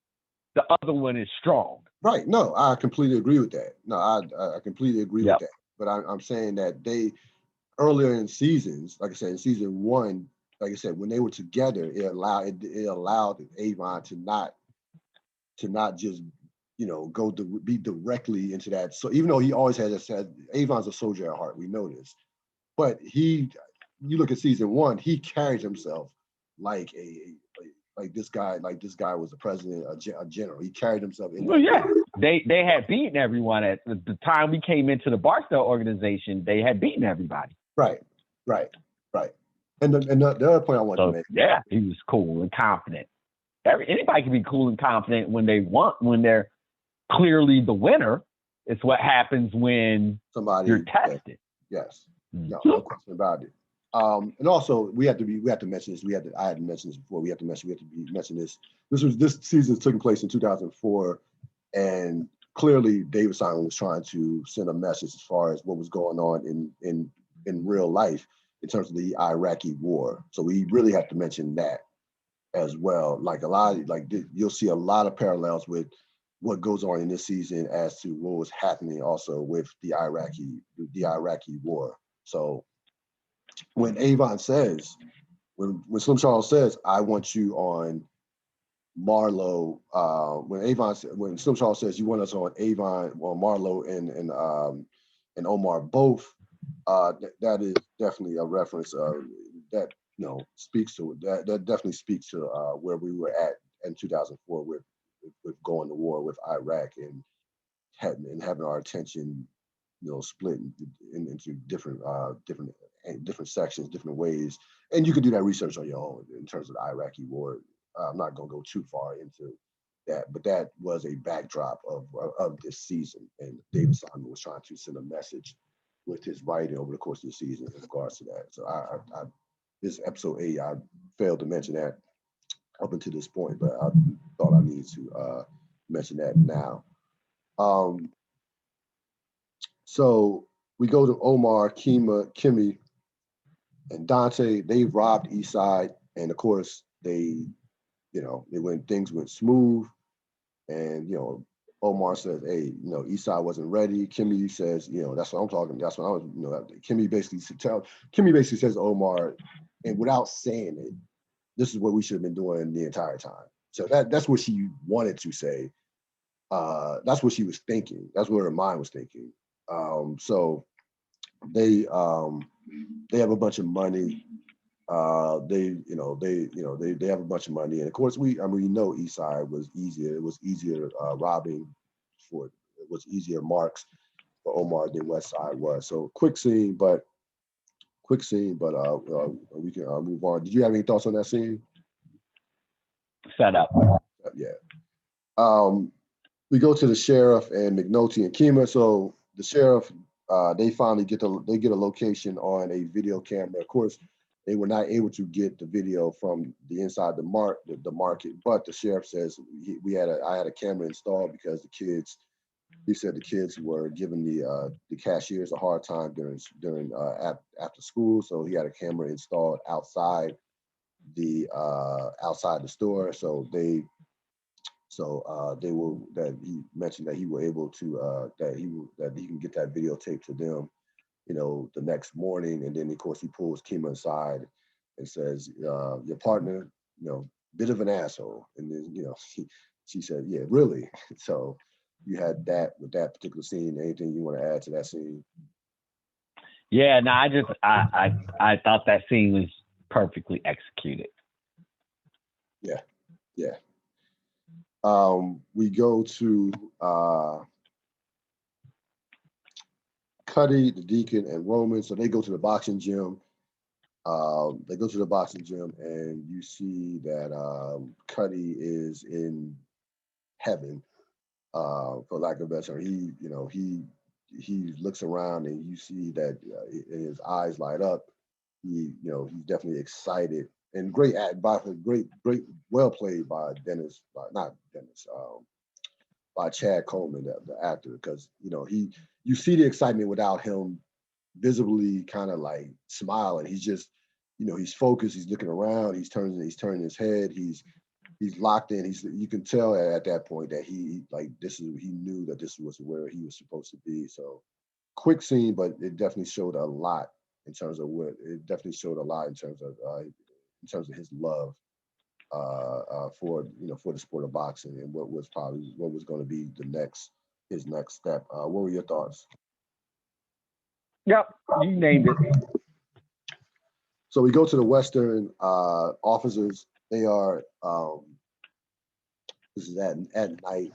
the other one is strong. Right. No, I completely agree with that. No, I completely agree with that. But I'm saying that they, earlier in seasons, like I said, in season 1, like I said, when they were together, it allowed Avon to not just be directly into that. So even though he always said Avon's a soldier at heart, we know this, but you look at season 1, he carries himself like this guy was the president, a general. He carried himself in. Well, yeah, they had beaten everyone at the time we came into the Barstow organization. They had beaten everybody. Right. And the other point I want to make. Yeah, he was cool and confident. Anybody can be cool and confident when they're clearly the winner. It's what happens when you're tested. Yes. No question about it. And also we have to mention this. I had to mention this before. We have to mention this. This season took place in 2004, and clearly David Simon was trying to send a message as far as what was going on in real life in terms of the Iraqi war. So we really have to mention that as well. You'll see a lot of parallels with what goes on in this season as to what was happening also with the Iraqi war. So when Avon says, when Slim Charles says, I want you on Marlo, when Snoop Charles says you want us on Avon, well, Marlo and Omar both, that is definitely a reference that speaks to that. That definitely speaks to where we were at in 2004 with going to war with Iraq and having our attention, split into different sections, different ways. And you can do that research on your own in terms of the Iraqi war. I'm not going to go too far into that, but that was a backdrop of this season. And David Simon was trying to send a message with his writing over the course of the season in regards to that. So I this episode 8, I failed to mention that up until this point, but I thought I needed to mention that now. Um, so we go to Omar, Kimmy, and Dante. They robbed Eastside, and of course things went smooth. And Omar says, "Hey, Eastside wasn't ready." Kimmy says, "That's what I'm talking. That's what I was." Kimmy basically says to Omar, and without saying it, this is what we should have been doing the entire time. So that's what she wanted to say. That's what she was thinking. That's what her mind was thinking. So they have a bunch of money. They have a bunch of money, and of course we know East Side was easier. It was easier robbing for it was easier marks for Omar than West Side was. So we can move on. Did you have any thoughts on that scene? Set up. Yeah. Um, we go to the sheriff and McNulty and Kima. So the sheriff, they finally get a location on a video camera. Of course, they were not able to get the video from the inside the market, but the sheriff says I had a camera installed because the kids. He said the kids were giving the cashiers a hard time during after school, so he had a camera installed outside the store. They were that he mentioned that he were able to that he can get that videotape to them, the next morning. And then of course he pulls Kima aside and says, "Your partner, bit of an asshole." And then she said, "Yeah, really." So you had that with that particular scene. Anything you want to add to that scene? Yeah, no, I thought that scene was perfectly executed. Yeah, yeah. We go to Cuddy, the Deacon, and Roman. So they go to the boxing gym. And you see that Cuddy is in heaven, for lack of a better term. He looks around and you see that his eyes light up. He's definitely excited and great, well played by not Dennis, by Chad Coleman, the actor, because you see the excitement without him visibly kind of like smiling. He's just, he's focused. He's looking around. He's turning his head. He's locked in. You can tell at that point that he knew that this was where he was supposed to be. So quick scene, but it definitely showed a lot in terms of his love for the sport of boxing and what was going to be his next step. What were your thoughts? Yep, you named it. So we go to the Western officers. They are this is at night.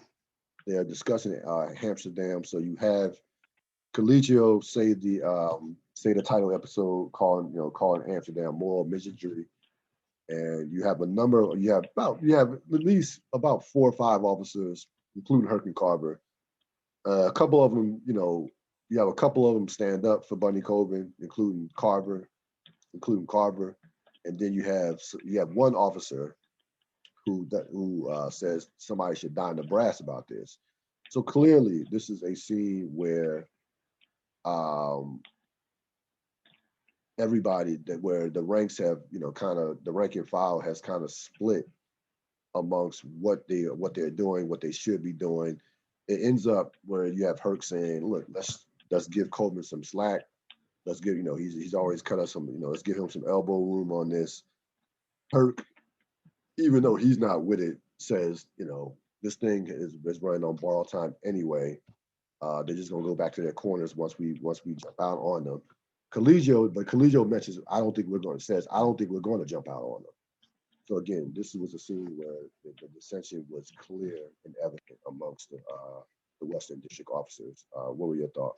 They are discussing Amsterdam. So you have Colegio say the title episode called Amsterdam Moral Midgetry. And you have at least about 4 or 5 officers, including Herc and Carver. A couple of them, you have a couple of them stand up for Bunny Coben, including Carver, and then you have one officer who says somebody should die in the brass about this. So clearly, this is a scene where where the ranks have the rank and file has kind of split amongst what they're doing, what they should be doing. It ends up where you have Herc saying, "Look, let's give Coleman some slack. Let's give he's always cut us some let's give him some elbow room on this." Herc, even though he's not with it, says, this thing is running on borrowed time anyway. They're just gonna go back to their corners once we jump out on them. Collegio mentions, I don't think we're going to jump out on them. So again, this was a scene where the dissension was clear and evident amongst the Western District officers. What were your thoughts?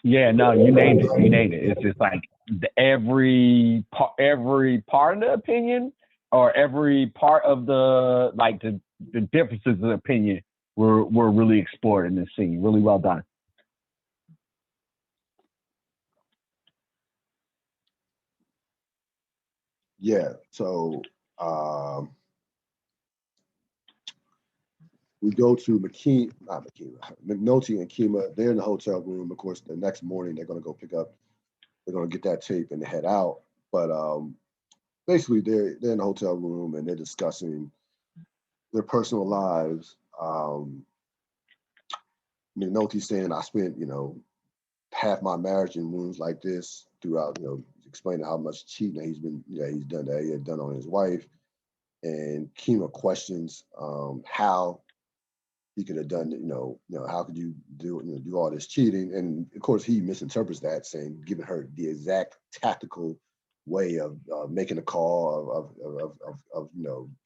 Yeah, no, you named it. You named it. It's just like every part of the opinion, or every part of the differences of opinion were really explored in this scene. Really well done. Yeah. So we go to McNulty and Kima. They're in the hotel room. Of course, the next morning they're going to go pick up. They're going to get that tape and head out. But basically, they're in the hotel room and they're discussing their personal lives. McNulty saying, "I spent, half my marriage in rooms like this throughout, explaining how much cheating he's done on his wife." And Kima questions how he could have done, how could you do all this cheating? And of course, he misinterprets that, saying, giving her the exact tactical way of making a call, of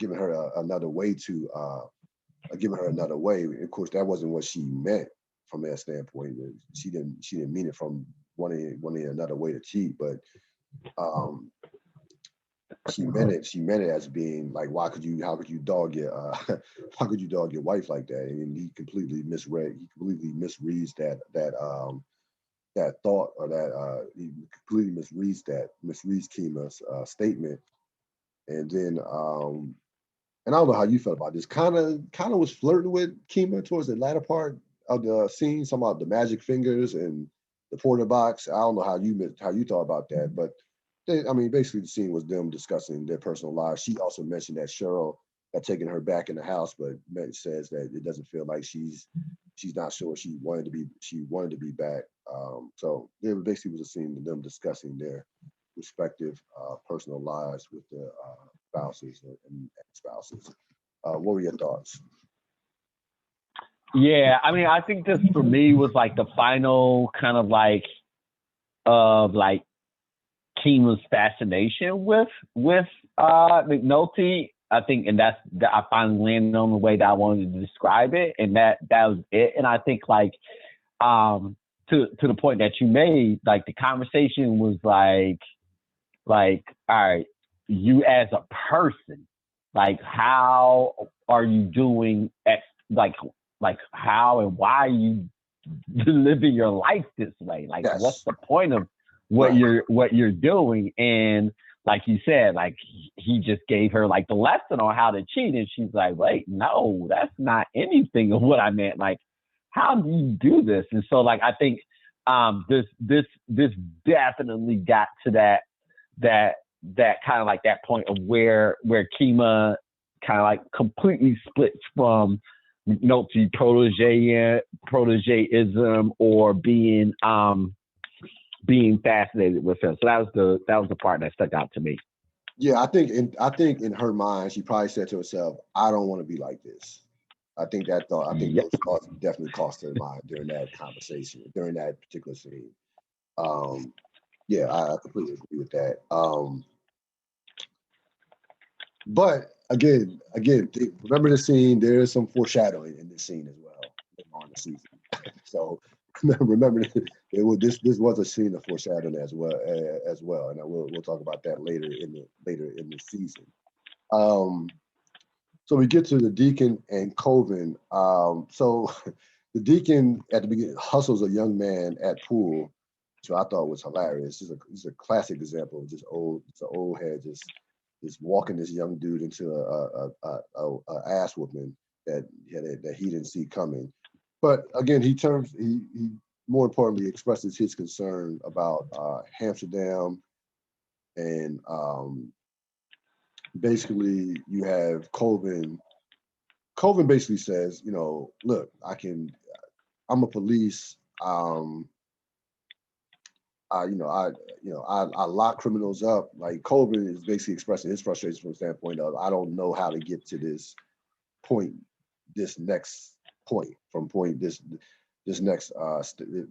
giving her another way to giving her another way. Of course, that wasn't what she meant from that standpoint. She didn't mean it from wanting another way to cheat, but she meant it as being like, how could you dog your how could you dog your wife like that? And he completely misreads that thought, or that he completely misreads Kima's statement. And then and I don't know how you felt about this. Kind of was flirting with Kima towards the latter part of the scene, some about the magic fingers and the porter box. I don't know how you thought about that, but basically the scene was them discussing their personal lives. She also mentioned that Cheryl had taken her back in the house, but Met says that it doesn't feel like she's not sure she wanted to be back. So there basically was a scene of them discussing their respective personal lives with their spouses and spouses. What were your thoughts? Yeah, I think this for me was like the final kind of like of like Kima's fascination with McNulty. I think, and that I finally landed on the way that I wanted to describe it, and that was it. And I think like to the point that you made, like the conversation was like all right, you as a person, like how are you doing at like how and why are you living your life this way? Like, Yes. what's the point of what you're doing? And like you said, like he just gave her like the lesson on how to cheat, and she's like, wait, no, that's not anything of what I meant. Like, how do you do this? And so, like, I think this definitely got to that kind of like that point of where Kima kind of like completely splits from McNulty protegeism or being fascinated with him. So that was the part that stuck out to me. Yeah, I think in her mind, she probably said to herself, "I don't want to be like this." I think those thoughts definitely crossed her mind during that conversation, during that particular scene. Yeah, I completely agree with that. But again, remember the scene. There is some foreshadowing in this scene as well on the season. So remember, this was a scene of foreshadowing as well, and we'll talk about that later in the season. So we get to the Deacon and Coven. So the Deacon at the beginning hustles a young man at pool, which I thought was hilarious. It's a classic example of just an old head just walking this young dude into a ass whooping that he didn't see coming. But again, he more importantly expresses his concern about Amsterdam, and basically you have Colvin. Colvin basically says, look, I'm a police. I lock criminals up. Like Colvin is basically expressing his frustration from the standpoint of I don't know how to get to this point, this next point from point this next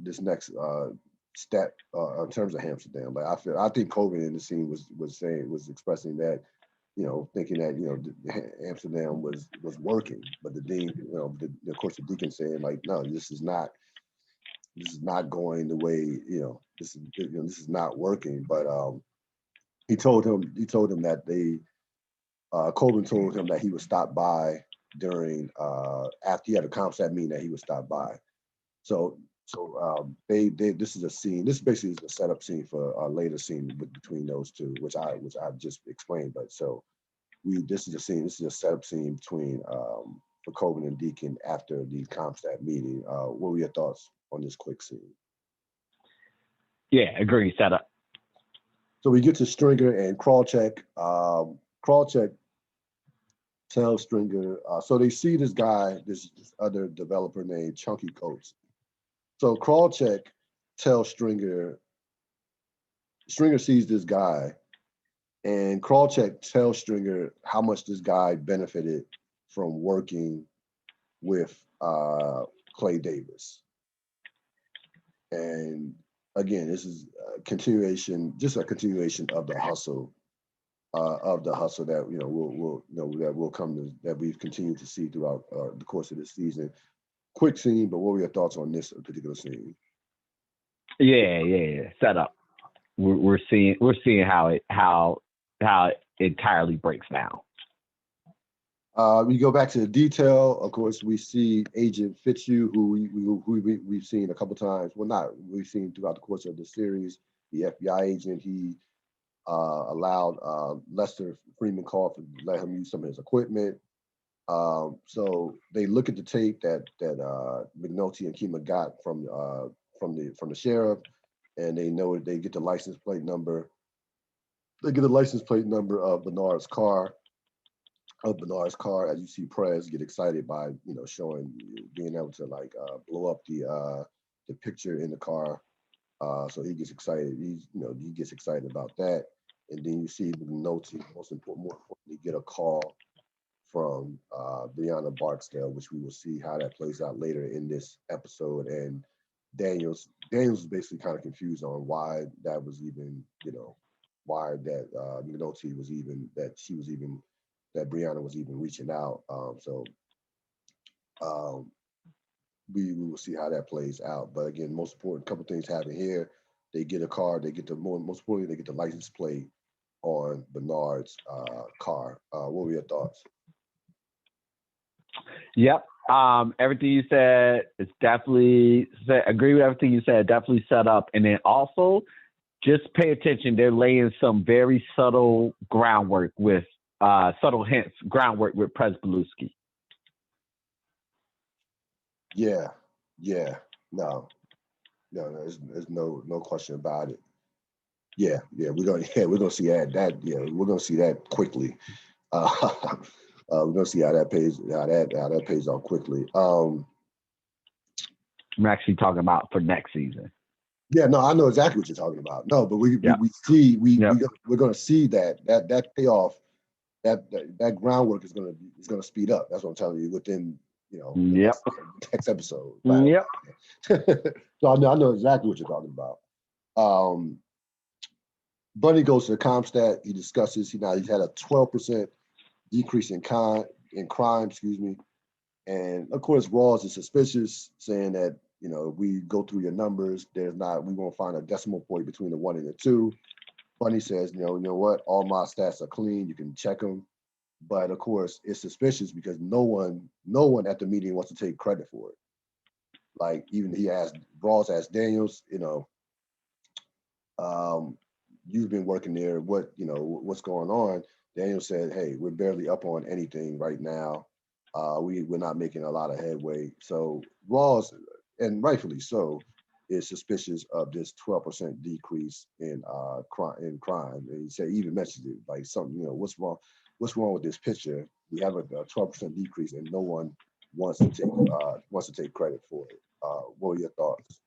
this next step in terms of Amsterdam. Like I think Colvin in the scene was expressing that, thinking that Amsterdam was working, but the dean, of course the deacon saying like, no, this is not going the way this is not working. But he told him that Colvin told him that he would stop by during after he had a ComStat meeting that he would stop by. So they this is a scene. This basically is a setup scene for a later scene between those two, which I've just explained. But so this is a scene. This is a setup scene between for Colvin and Deacon after the ComStat meeting. What were your thoughts on this quick scene? Yeah, agree. Setup. So we get to Stringer and Krawcheck. Krawcheck tells Stringer, so they see this guy, this other developer named Chunky Coats. So Krawcheck tells Stringer sees this guy, and Krawcheck tells Stringer how much this guy benefited from working with Clay Davis. And again, this is a continuation of the hustle that we'll come to, that we've continued to see throughout the course of this season. Quick scene, but what were your thoughts on this particular scene? Yeah. Set up. We're seeing how it entirely breaks down. We go back to the detail. Of course, we see Agent Fitzhugh, who we've seen a couple times. Well, not we've seen throughout the course of the series. The FBI agent. He allowed Lester Freeman call to let him use some of his equipment. So they look at the tape that McNulty and Kima got from the sheriff, and they know that they get the license plate number. They get the license plate number of Bernard's car. As you see Prez get excited by being able to blow up the picture in the car. So he gets excited. He gets excited about that. And then you see McNulty, more importantly, get a call from Brianna Barksdale, which we will see how that plays out later in this episode. And Daniels is basically kind of confused on why that was even, why that McNulty was even, that Brianna was even reaching out. We will see how that plays out. But again, most important couple things happen here. They get a car. They get most importantly, they get the license plate on Bernard's car. What were your thoughts? Yep. Everything you said is definitely agree with everything you said. Definitely set up, and then also just pay attention. They're laying some very subtle groundwork with subtle hints, groundwork with Prez Belusky. Yeah. No. There's no question about it. Yeah. We're gonna see that. Yeah, we're gonna see that quickly. We're gonna see how that pays off quickly. I'm actually talking about for next season. Yeah, no, I know exactly what you're talking about. No, but we're gonna see that payoff, that groundwork is gonna speed up. That's what I'm telling you within the next episode. Right? Yep. So I know exactly what you're talking about. Bunny goes to the ComStat. He discusses. He's had a 12% decrease in crime. And of course, Rawls is suspicious, saying that if we go through your numbers, we won't find a decimal point between the 1 and the 2. Bunny says, you know what, all my stats are clean. You can check them. But of course, it's suspicious because no one at the meeting wants to take credit for it. Like even Rawls asked Daniels, you've been working there. What's going on? Daniel said, hey, we're barely up on anything right now. We're not making a lot of headway. So Rawls, and rightfully so, is suspicious of this 12% decrease in crime. And he even mentioned it, like something, what's wrong with this picture? We have a 12% decrease and no one wants to take credit for it. What are your thoughts?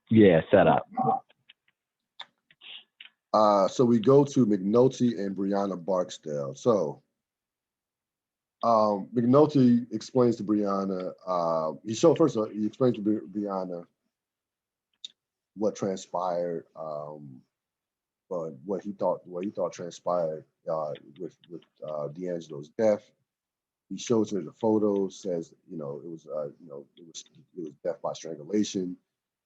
Yeah, set up. So we go to McNulty and Breonna Barksdale. So McNulty explains to Breonna, first of all, he explains to Breonna what transpired, but what he thought transpired with D'Angelo's death. He shows her the photo, says, it was death by strangulation.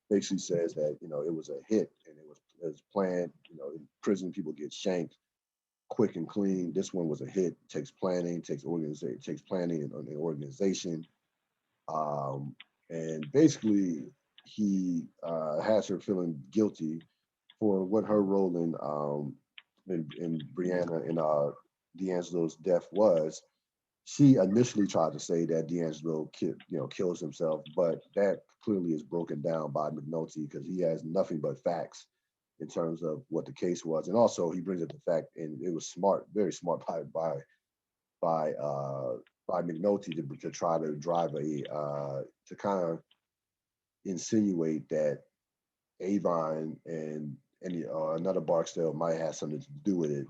Basically says that, it was a hit and it was planned. In prison, people get shanked quick and clean. This one was a hit. Takes planning, takes planning and organization. Um, and basically, he has her feeling guilty for what her role in Brianna and D'Angelo's death was. She initially tried to say that D'Angelo kills himself, but that clearly is broken down by McNulty because he has nothing but facts in terms of what the case was, and also he brings up the fact, and it was smart, very smart by uh, by McNulty to try to drive to kind of insinuate that Avon and any another Barksdale might have something to do with it.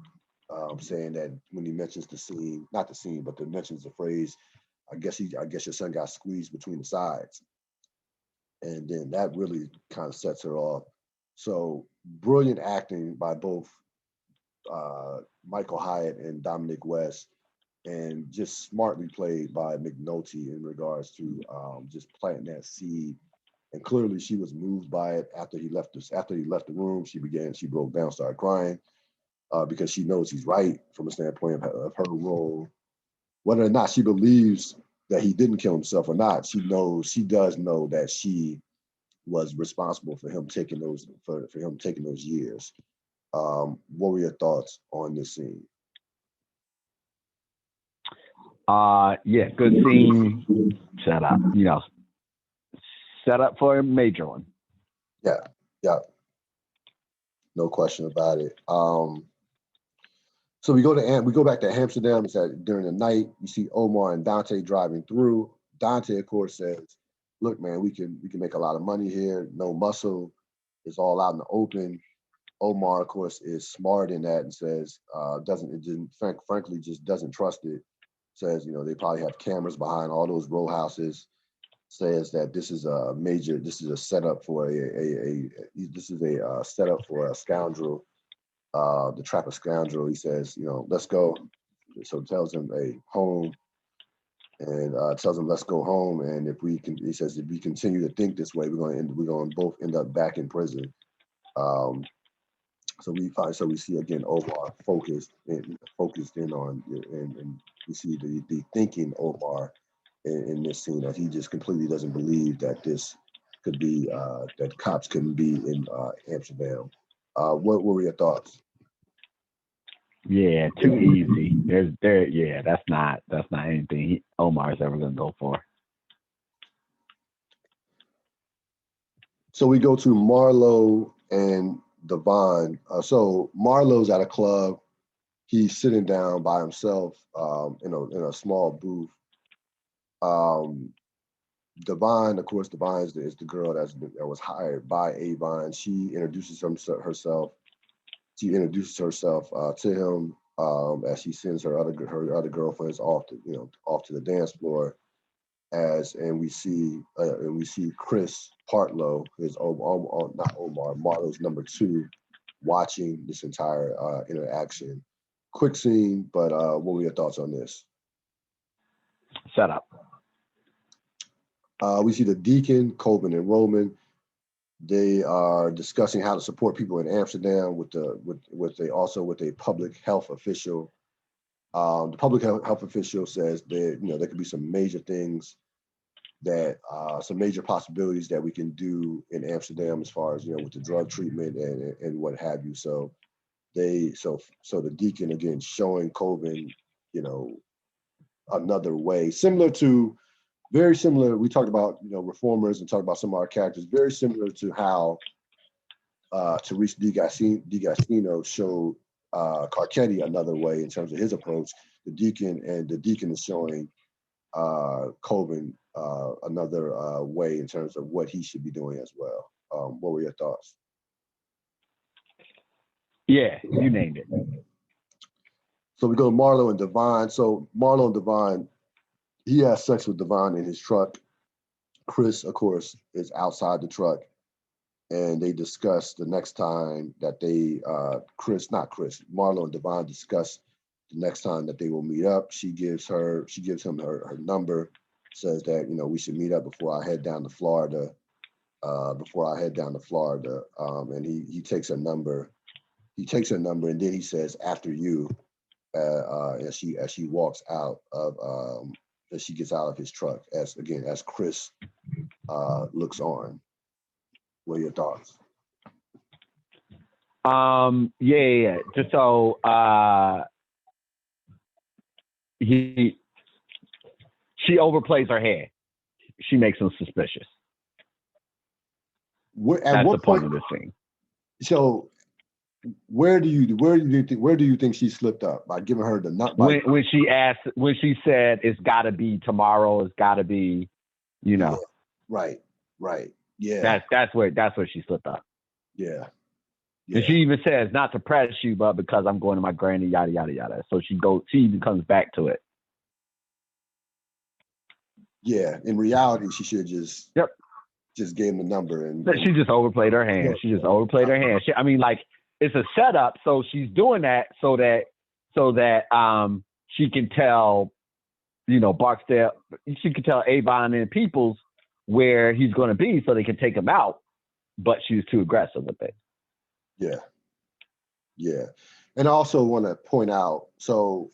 Saying that when he mentions the scene, not the scene, but the mentions the phrase, I guess your son got squeezed between the sides, and then that really kind of sets her off. So brilliant acting by both Michael Hyatt and Dominic West, and just smartly played by McNulty in regards to just planting that seed. And clearly, she was moved by it after he left this. After he left the room, she broke down, started crying because she knows he's right from a standpoint of her role. Whether or not she believes that he didn't kill himself or not, she does know that she was responsible for him taking those years. What were your thoughts on this scene? Yeah, good scene. Set up, set up for a major one. Yeah, yeah, no question about it. So we go back to Amsterdam. It's during the night. You see Omar and Dante driving through. Dante, of course, says, "Look, man, we can make a lot of money here. No muscle. It's all out in the open." Omar, of course, is smart in that and says, doesn't it didn't frankly just doesn't trust it. Says, they probably have cameras behind all those row houses. Says that this is a setup for this is a setup for a scoundrel, the trap a scoundrel. He says, let's go. So tells him, hey, home, and tells him, let's go home. And he says, if we continue to think this way, we're going to both end up back in prison. Um, so we see again Omar focused in on, and we see the thinking Omar in this scene, that he just completely doesn't believe that this could be that cops couldn't be in Amsterdam. What were your thoughts? Yeah, too easy. Yeah, that's not anything Omar's ever gonna go for. So we go to Marlo and Devon. So Marlo's at a club. He's sitting down by himself in a small booth. Um, Devon, of course, Devon is the girl that was hired by Avon. Herself. She introduces herself to him as she sends her other girlfriends off to the dance floor. And we see Chris Partlow, not Omar, Marlo's number two, watching this entire interaction. Quick scene, but what were your thoughts on this? Set up. We see the deacon, Coben, and Roman. They are discussing how to support people in Amsterdam with a public health official. The public health official says there could be some major possibilities that we can do in Amsterdam as far as with the drug treatment and what have you. So the deacon again showing Coben another way, very similar. We talked about reformers and talked about some of our characters. Very similar to how Therese DiGastino showed Carcetti another way in terms of his approach. The deacon is showing Coben another way in terms of what he should be doing as well. What were your thoughts? Yeah, you named it. So we go to Marlo and Devon. So Marlo and Devon, he has sex with Devon in his truck. Chris, of course, is outside the truck, and they discuss the next time that they, Marlo and Devon discuss the next time that they will meet up. She gives him her number, says that we should meet up before I head down to Florida. And he takes her number. He takes her number, and then he says, "After you," as she walks out of as she gets out of his truck. As Chris looks on. What are your thoughts? Yeah. Just so she overplays her hand. She makes him suspicious. That's the point of the scene. So where do you think she slipped up by giving her the nut? When she said it's got to be tomorrow, it's got to be, Yeah. Right. Yeah. That's where she slipped up. Yeah. And she even says not to press you, but because I'm going to my granny, yada yada yada. So she even comes back to it. Yeah. In reality, she should just gave him the number and she just overplayed her hand. She just overplayed her hand. It's a setup, so she's doing that so that she can tell, Barksdale, she can tell Avon and Peoples where he's going to be, so they can take him out. But she was too aggressive with it. Yeah. And I also want to point out, so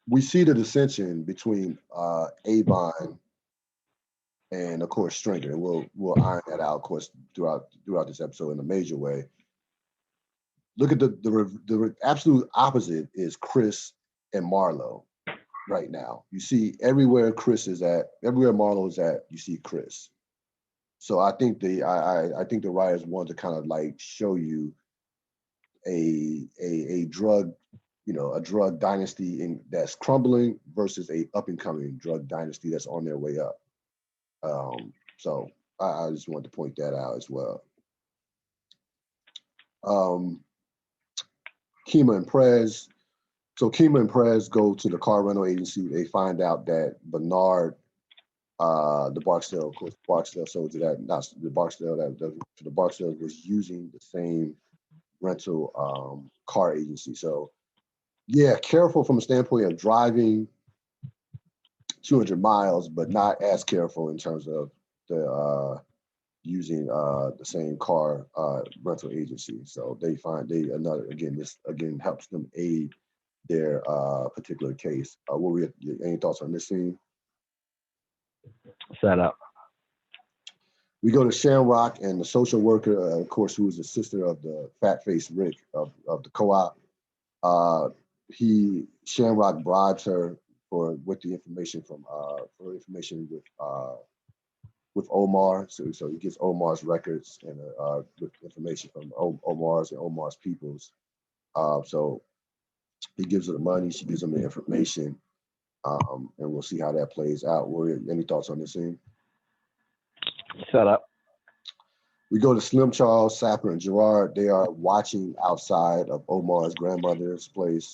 we see the dissension between Avon and, of course, Stringer. And we'll iron that out, of course, throughout this episode in a major way. Look at the absolute opposite is Chris and Marlo right now. You see everywhere Marlo is at, you see Chris. So I think the writers want to kind of like show you a drug, a drug dynasty that's crumbling versus a up and coming drug dynasty that's on their way up. So I just wanted to point that out as well. Kima and Prez. So Kima and Prez go to the car rental agency. They find out that Bernard, the Barksdale, of course, Barksdale soldier the Barksdale was using the same rental car agency. So yeah, careful from a standpoint of driving 200 miles, but not as careful in terms of the using the same car rental agency. So this helps them aid their particular case. Any thoughts on this scene? Set up. We go to Shamrock and the social worker, of course, who is the sister of the fat-faced Rick of the co-op. Shamrock bribes her with the information with Omar. So he gets Omar's records and with information from Omar's and Omar's peoples. So he gives her the money, she gives him the information, and we'll see how that plays out. Any thoughts on this scene? Set up. We go to Slim, Charles, Sapper, and Gerard. They are watching outside of Omar's grandmother's place,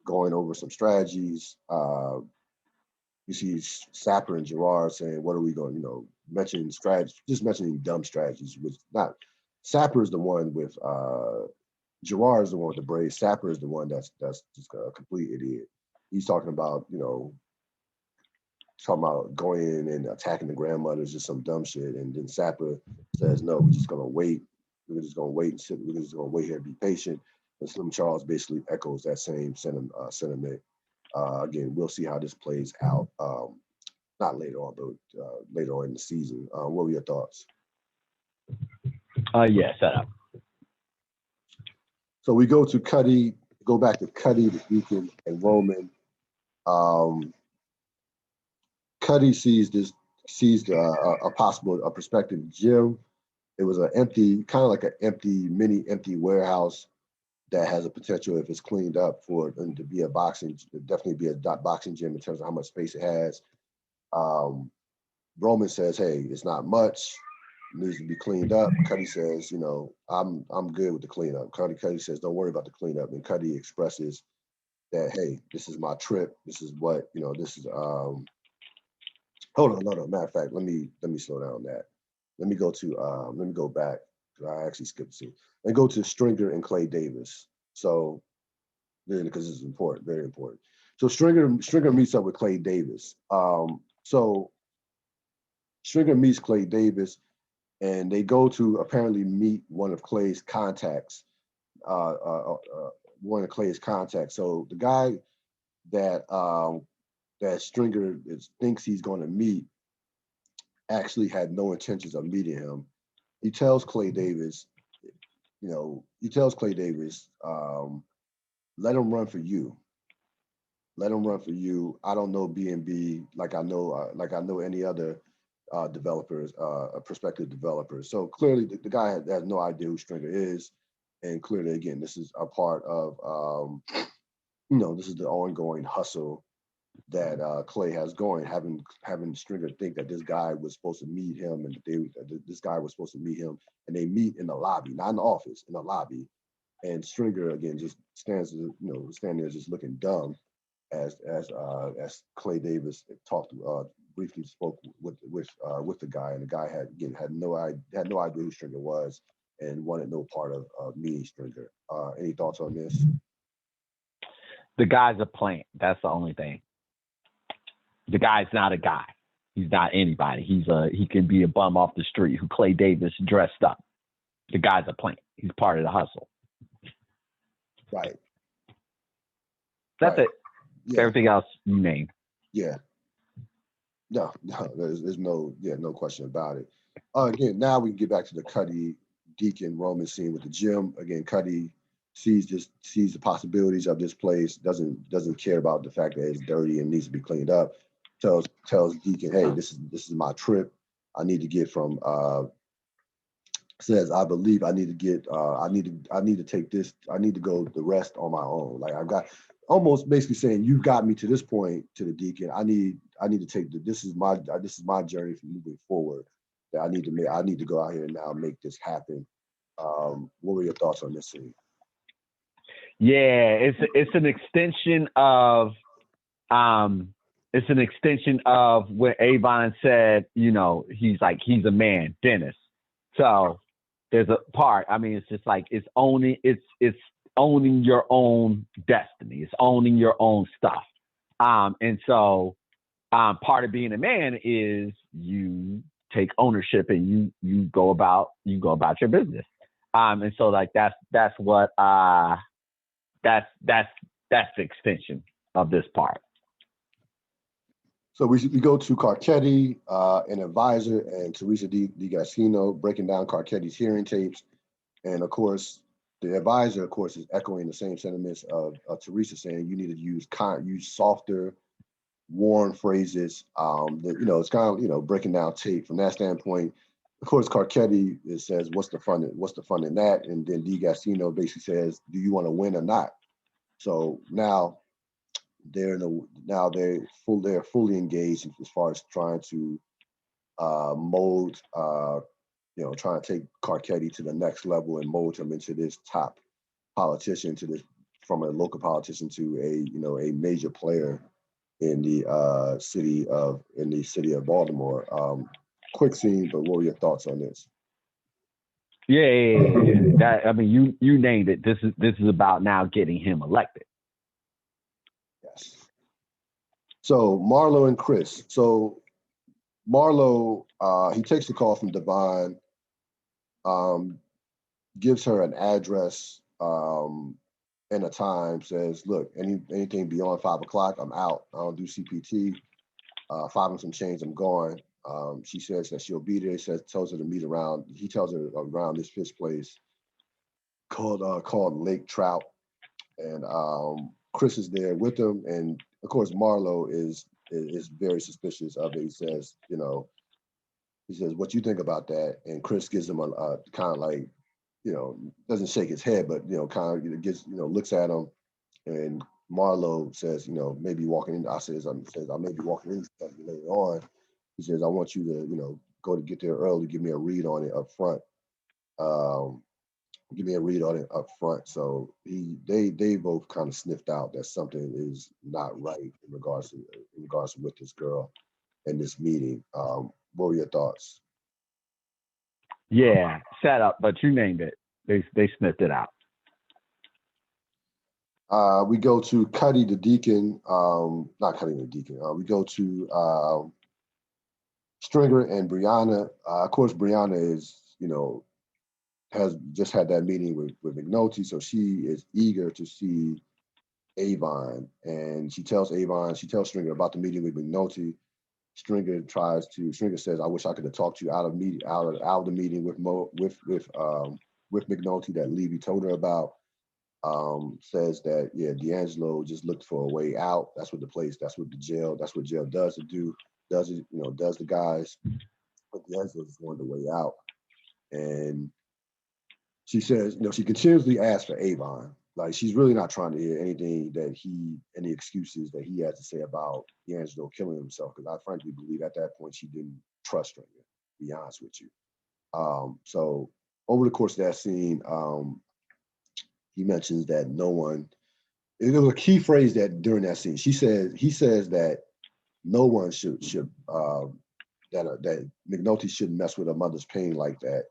going over some strategies. You see Sapper and Gerard saying, what are we going, mentioning strategies, just mentioning dumb strategies. Sapper is the one with, Gerard is the one with the braids. Sapper is the one that's just a complete idiot. He's talking about, going in and attacking the grandmothers, just some dumb shit. And then Sapper says, no, we're just going to wait. We're just going to wait and sit. We're just going to wait here and be patient. And Slim Charles basically echoes that same sentiment. Again, we'll see how this plays out. Not later on, but later on in the season. What were your thoughts? Yeah, set up. So we go back to Cuddy, the Deacon, and Roman. Cuddy sees a prospective gym. It was mini empty warehouse that has a potential, if it's cleaned up, for them to be definitely be a boxing gym in terms of how much space it has. Roman says, hey, it's not much. needs to be cleaned up. Cuddy says, I'm good with the cleanup. Cuddy says, don't worry about the cleanup. And Cuddy expresses that, hey, this is my trip. This is what, this is hold on. Matter of fact, let me slow down on that. Let me go back because I actually skipped the scene. And go to Stringer and Clay Davis. So because this is important, very important. So Stringer meets up with Clay Davis. So Stringer meets Clay Davis, and they go to apparently meet one of Clay's contacts. Uh, uh, uh, One of Clay's contacts. So the guy that that Stringer thinks he's going to meet actually had no intentions of meeting him. He tells Clay Davis, let him run for you. Let him run for you. I don't know B&B like I know any other developers, prospective developers. So clearly, the guy has no idea who Stringer is, and clearly, again, this is a part of this is the ongoing hustle that Clay has going, having Stringer think that this guy was supposed to meet him, and this guy was supposed to meet him, and they meet in the lobby, not in the office, in the lobby, and Stringer again just standing there just looking dumb as Clay Davis briefly spoke with the guy, and the guy had no idea who Stringer was and wanted no part of meeting Stringer. Any thoughts on this? The guy's a plant. That's the only thing. The guy's not a guy. He's not anybody. He can be a bum off the street who Clay Davis dressed up. The guy's a plant. He's part of the hustle. Right. That's it. Yeah. Everything else you named. Yeah. No, there's no question about it. Again, now we can get back to the Cuddy Deacon Roman scene with the gym. Again, Cuddy sees the possibilities of this place, doesn't care about the fact that it's dirty and needs to be cleaned up. Tells Deacon, hey, this is my trip. I need to get from says, I believe I need to get I need to take this, I need to go the rest on my own. Like I've got almost basically saying, you got me to this point, to the Deacon. I need to take this is my journey for moving forward. That I need to go out here and now make this happen. What were your thoughts on this scene? Yeah, it's an extension of what Avon said, he's a man, Dennis. So there's a part, I mean, it's just like it's owning your own destiny. It's owning your own stuff. And so part of being a man is you take ownership and you go about your business. And so like that's what that's the extension of this part. So we go to Carcetti, an advisor, and Teresa DiGascino breaking down Carcetti's hearing tapes. And of course, the advisor, of course, is echoing the same sentiments of Teresa, saying you need to use softer, worn phrases. It's kind of breaking down tape from that standpoint. Of course, Carcetti says, "What's the fun in that?" And then DiGascino basically says, "Do you want to win or not?" So now they're fully engaged as far as trying to mold, trying to take Carcetti to the next level and mold him into this top politician, from a local politician to a major player in the city of Baltimore. Quick scene, but what were your thoughts on this? Yeah. That, I mean, you named it. This is about now getting him elected. Yes. So Marlo and Chris. So Marlo, he takes the call from Devon, gives her an address and a time, says, look, anything beyond 5 o'clock, I'm out. I don't do CPT. 5 and some change, I'm going. She says that she'll be there. Tells her to meet around. He tells her around this fish place called Lake Trout, and Chris is there with him. And of course, Marlo is very suspicious of it. He says, what you think about that? And Chris gives him a kind of like, doesn't shake his head, but kind of gives, looks at him, and Marlo says, maybe walking in. I may be walking in later on. He says, I want you to, go to get there early, give me a read on it up front. Um, Give me a read on it up front. So they both kind of sniffed out that something is not right in regards to with this girl and this meeting. What were your thoughts? Yeah, setup, but you named it. They sniffed it out. We go to Cuddy the Deacon, not Cuddy the Deacon. We go to Stringer and Brianna. Of course, Brianna is, has just had that meeting with McNulty, so she is eager to see Avon, and she tells Stringer about the meeting with McNulty. Stringer says, "I wish I could have talked to you out of the meeting with with McNulty that Levy told her about." Says that yeah, D'Angelo just looked for a way out. That's what jail does to do. Does it, does the guys, but D'Angelo just wanted a way out. And she says, she continuously asks for Avon. Like she's really not trying to hear any excuses that he has to say about D'Angelo killing himself. Because I frankly believe at that point she didn't trust Stringer, to be honest with you. So over the course of that scene, he mentions that no one. There was a key phrase that during that scene, he says that no one should that McNulty shouldn't mess with a mother's pain like that.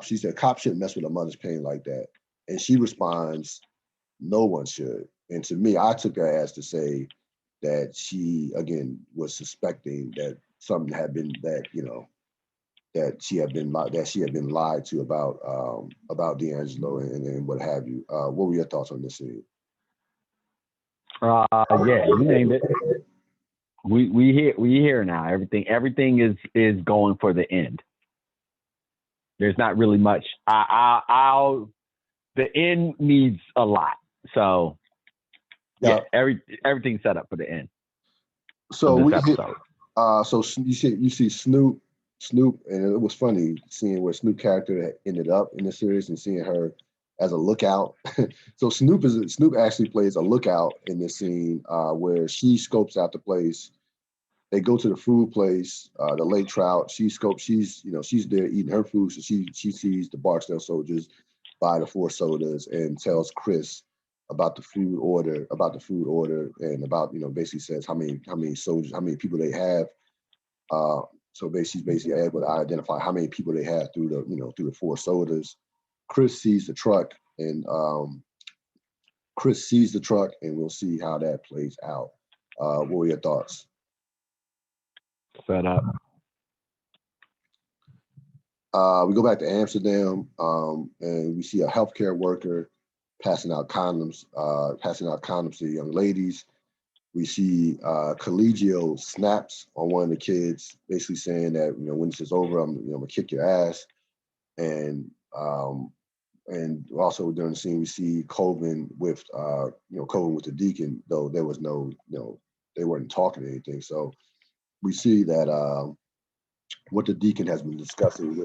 She said cops shouldn't mess with a mother's pain like that. And she responds, no one should. And to me, I took that as to say that she again was suspecting that something had been that she had been lied to about D'Angelo and what have you. What were your thoughts on this scene? Yeah, you named it. We here now. Everything is going for the end. There's not really much. I'll the end needs a lot. So yeah, everything's set up for the end. So so you see Snoop, and it was funny seeing where Snoop character ended up in the series and seeing her as a lookout. So Snoop actually plays a lookout in this scene where she scopes out the place. They go to the food place, the Lake Trout. She's there eating her food, so she sees the Barksdale soldiers buy the 4 sodas and tells Chris about the food order, and about basically says how many soldiers, how many people they have. So she's basically able to identify how many people they have through the 4 sodas. Chris sees the truck, and we'll see how that plays out. What were your thoughts? Set up. We go back to Amsterdam, and we see a healthcare worker passing out condoms to young ladies. We see Collegio snaps on one of the kids, basically saying that when this is over, I'm gonna kick your ass. And also during the scene, we see Colvin with the deacon, though there was no they weren't talking or anything. So we see that what the deacon has been discussing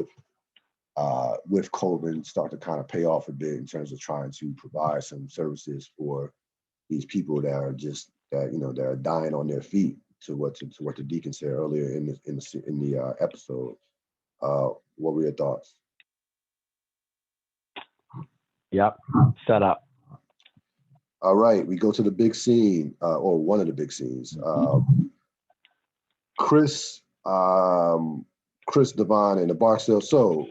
with Colvin start to kind of pay off a bit in terms of trying to provide some services for these people that are dying on their feet, to what the deacon said earlier in the episode. What were your thoughts? Yep, set up. All right, we go to the big scene, or one of the big scenes. Chris, Devon, and the Barksdale. So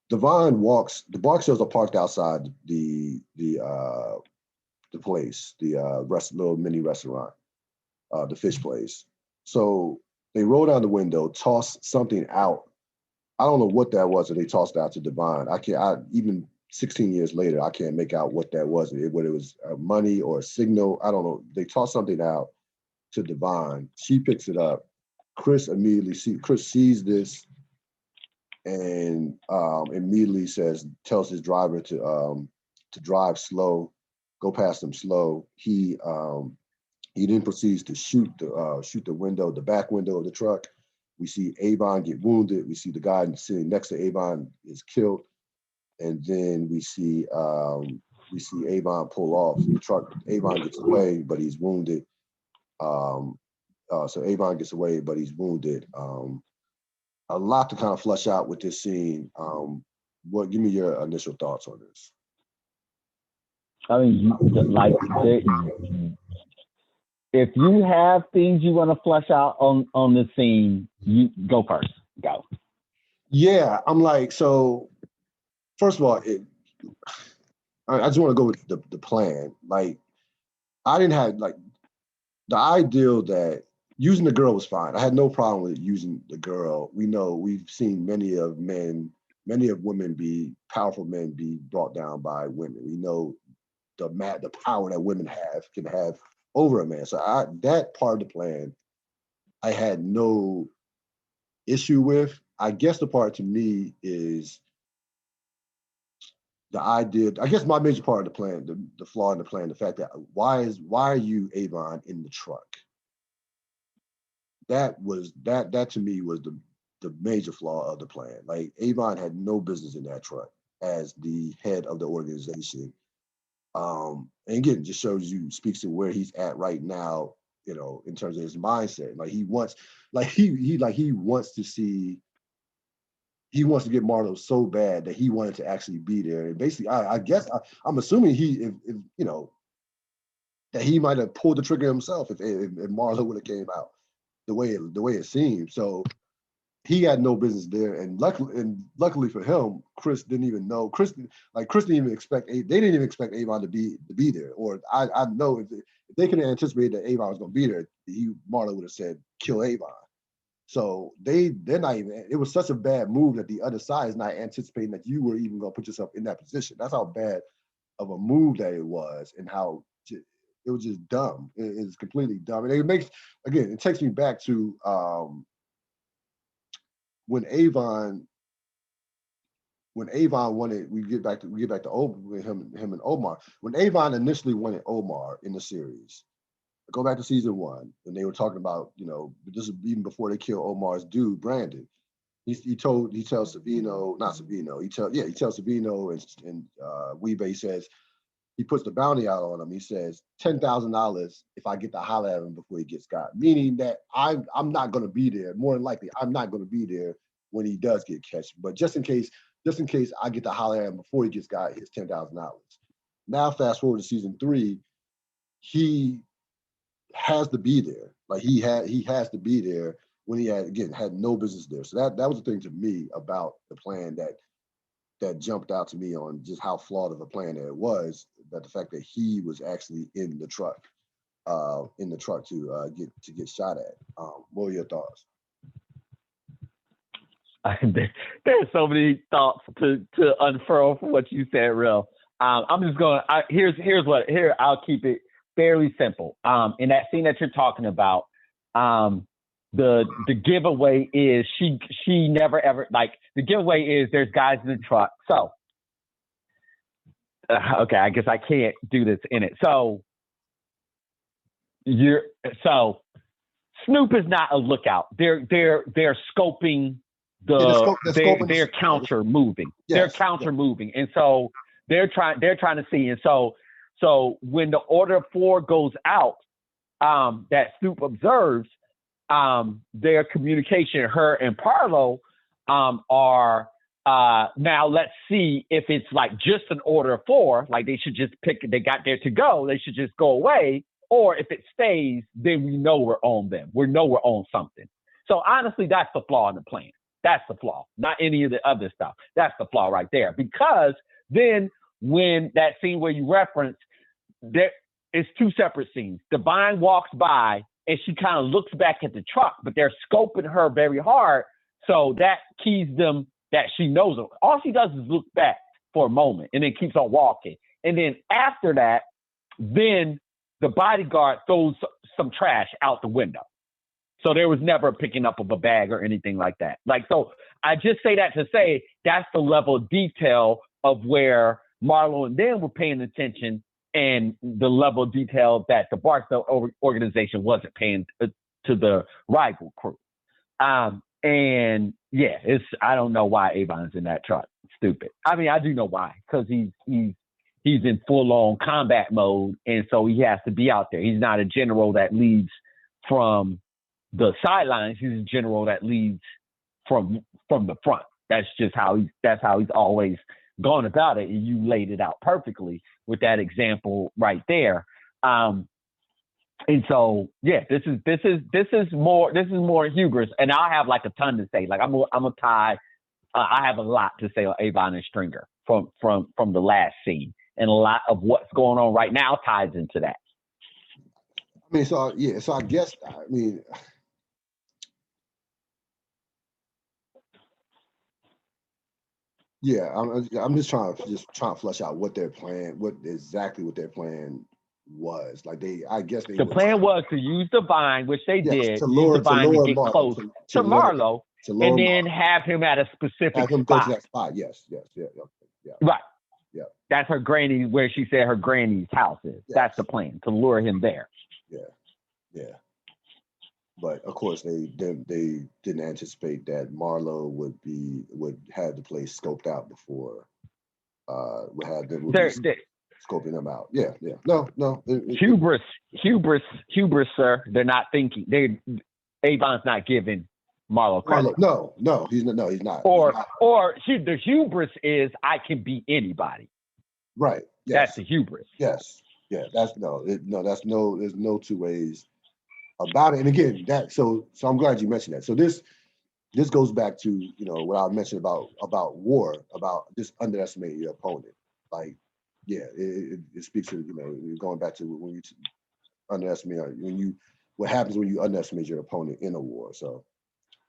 Devon walks. The Barksdales are parked outside the place, the little mini restaurant, the fish place. So they roll down the window, toss something out. I don't know what that was that they tossed out to Devon. Even 16 years later, I can't make out what that was. Whether it was money or a signal, I don't know. They tossed something out to Devon. She picks it up. Chris sees this and immediately tells his driver to drive slow, go past him slow. He then proceeds to shoot the back window of the truck. We see Avon get wounded. We see the guy sitting next to Avon is killed, and then we see Avon pull off the truck. Avon gets away, but he's wounded. So Avon gets away, but he's wounded. A lot to kind of flush out with this scene. Give me your initial thoughts on this? I mean, if you have things you want to flush out on the scene, you go first. Go. Yeah, I'm like, so first of all, I just want to go with the plan. Like, I didn't have like the ideal that using the girl was fine. I had no problem with using the girl. We've seen many of women be powerful men be brought down by women. We know the power that women can have over a man. So that part of the plan, I had no issue with. I guess the part to me is the idea. I guess my major part of the plan, the flaw in the plan, the fact that why are you Avon in the truck? That to me was the major flaw of the plan. Like Avon had no business in that truck as the head of the organization. And again, just speaks to where he's at right now, in terms of his mindset. Like he wants to get Marlo so bad that he wanted to actually be there. And basically, I guess I'm assuming that he might have pulled the trigger himself if Marlo would have came out the way it seemed. So he had no business there, and luckily for him, Chris didn't even know. Chris didn't even expect. They didn't even expect Avon to be there. Or I know if they could have anticipated that Avon was going to be there, Marlo would have said kill Avon. So they're not even. It was such a bad move that the other side is not anticipating that you were even going to put yourself in that position. That's how bad of a move that it was, and how it was just dumb. It's completely dumb, and it takes me back to. When Avon wanted, we get back to him and Omar. When Avon initially wanted Omar in the series, go back to season 1, and they were talking about, this is even before they killed Omar's dude, Brandon. He tells Savino, not Savino, he tells Savino and Wee-Bey, he says, he puts the bounty out on him. He says $10,000 if I get to holler at him before he gets got. Meaning that I'm not going to be there. More than likely, I'm not going to be there when he does get catch. But just in case I get to holler at him before he gets got, his $10,000. Now fast forward to season 3, he has to be there. Like he has to be there when he had no business there. So that was the thing to me about the plan that jumped out to me on just how flawed of a plan that it was, that the fact that he was actually in the truck to get shot at. What were your thoughts? There's so many thoughts to unfurl from what you said, Real. I'm just going. I'll keep it fairly simple. In that scene that you're talking about, the giveaway is she never ever, like, the giveaway is there's guys in the truck. So okay, I guess I can't do this in it. So Snoop is not a lookout. They're scoping they're counter moving. Yes, they're counter moving, and so they're trying to see. And so when the order 4 goes out, that Snoop observes, their communication, her and Parlo, are now let's see if it's like just an order 4, like they should just they got there to go, they should just go away, or if it stays, then we know we're on them. We know we're on something. So honestly, that's the flaw in the plan. That's the flaw, not any of the other stuff. That's the flaw right there. Because then when that scene where you reference, there it's 2 separate scenes. Divine walks by and she kind of looks back at the truck, but they're scoping her very hard. So that keys them that she knows them. All she does is look back for a moment and then keeps on walking. And then after that, then the bodyguard throws some trash out the window. So there was never a picking up of a bag or anything like that. Like, so I just say that to say that's the level of detail of where Marlo and them were paying attention, and the level of detail that the Barstow organization wasn't paying to the rival crew. And yeah, I don't know why Avon's in that truck. Stupid. I mean, I do know why, because he's in full-on combat mode, and so he has to be out there. He's not a general that leads from the sidelines. He's a general that leads from the front. That's just how he's always gone about it. And you laid it out perfectly with that example right there. And so, yeah, this is more hubris, and I have like a ton to say. Like I'm a tie. I have a lot to say on Avon and Stringer from the last scene, and a lot of what's going on right now ties into that. I mean, so yeah, so I guess yeah, I'm just trying to flesh out what their plan, what their plan was. Like I guess the plan was to use the vine, which they did, to use the vine to get Marlo, close to Marlo, and then have him at a specific spot. Go to that spot. Yes, yeah. Right. Yeah. That's her granny, where she said her granny's house is. Yes. That's the plan, to lure him there. Yeah. But of course, they didn't anticipate that Marlo would have the place scoped out before. Scoping them out. Yeah. No. Hubris, sir. They're not thinking. Avon's not giving Marlo credit. No, he's not. The hubris is I can beat anybody. Right. Yes. That's the hubris. Yes. Yeah. There's no two ways about it. And again, so I'm glad you mentioned that. So this goes back to what I mentioned about war, about just underestimating your opponent. Like, yeah, it speaks to going back to when you underestimate what happens when you underestimate your opponent in a war. So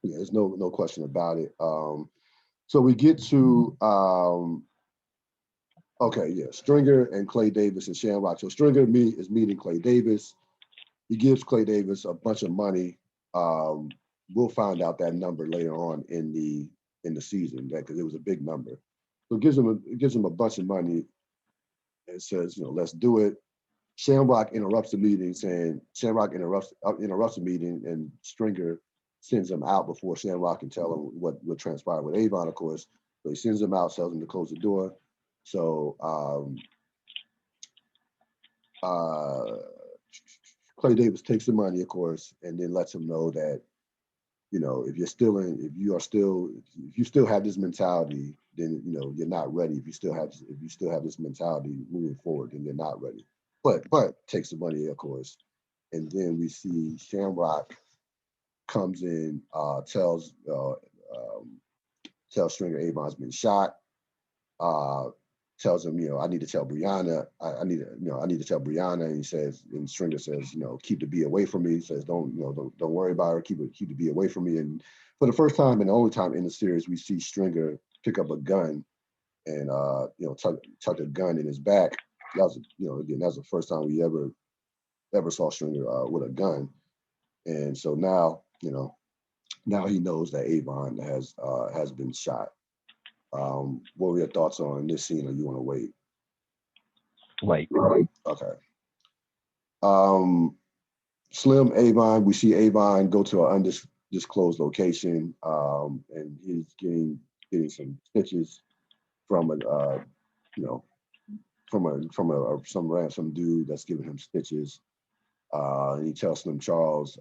yeah, there's no question about it. So we get to Stringer and Clay Davis and Shamrock. So Stringer is meeting Clay Davis. He gives Clay Davis a bunch of money. We'll find out that number later on in the season, because it was a big number. So it gives him a bunch of money and says, let's do it. Shamrock interrupts the meeting, interrupts the meeting, and Stringer sends him out before Shamrock can tell him what transpired with Avon, of course. So he sends him out, tells him to close the door. So Clay Davis takes the money, of course, and then lets him know that, if you still have this mentality, then you're not ready. If you still have this mentality moving forward, then you're not ready. But takes the money, of course, and then we see Shamrock comes in, tells Stringer Avon's been shot. Tells him, I need to tell Brianna. I need to tell Brianna. And Stringer says, keep the B away from me. He says, don't worry about her. Keep the B away from me. And for the first time and the only time in the series, we see Stringer pick up a gun and tuck a gun in his back. That was that's the first time we ever saw Stringer with a gun. And so now he knows that Avon has been shot. What were your thoughts on this scene, or you want to wait? Wait. Okay. Slim, Avon, we see Avon go to an undisclosed location, and he's getting some stitches from some ransom dude that's giving him stitches. And he tells Slim Charles,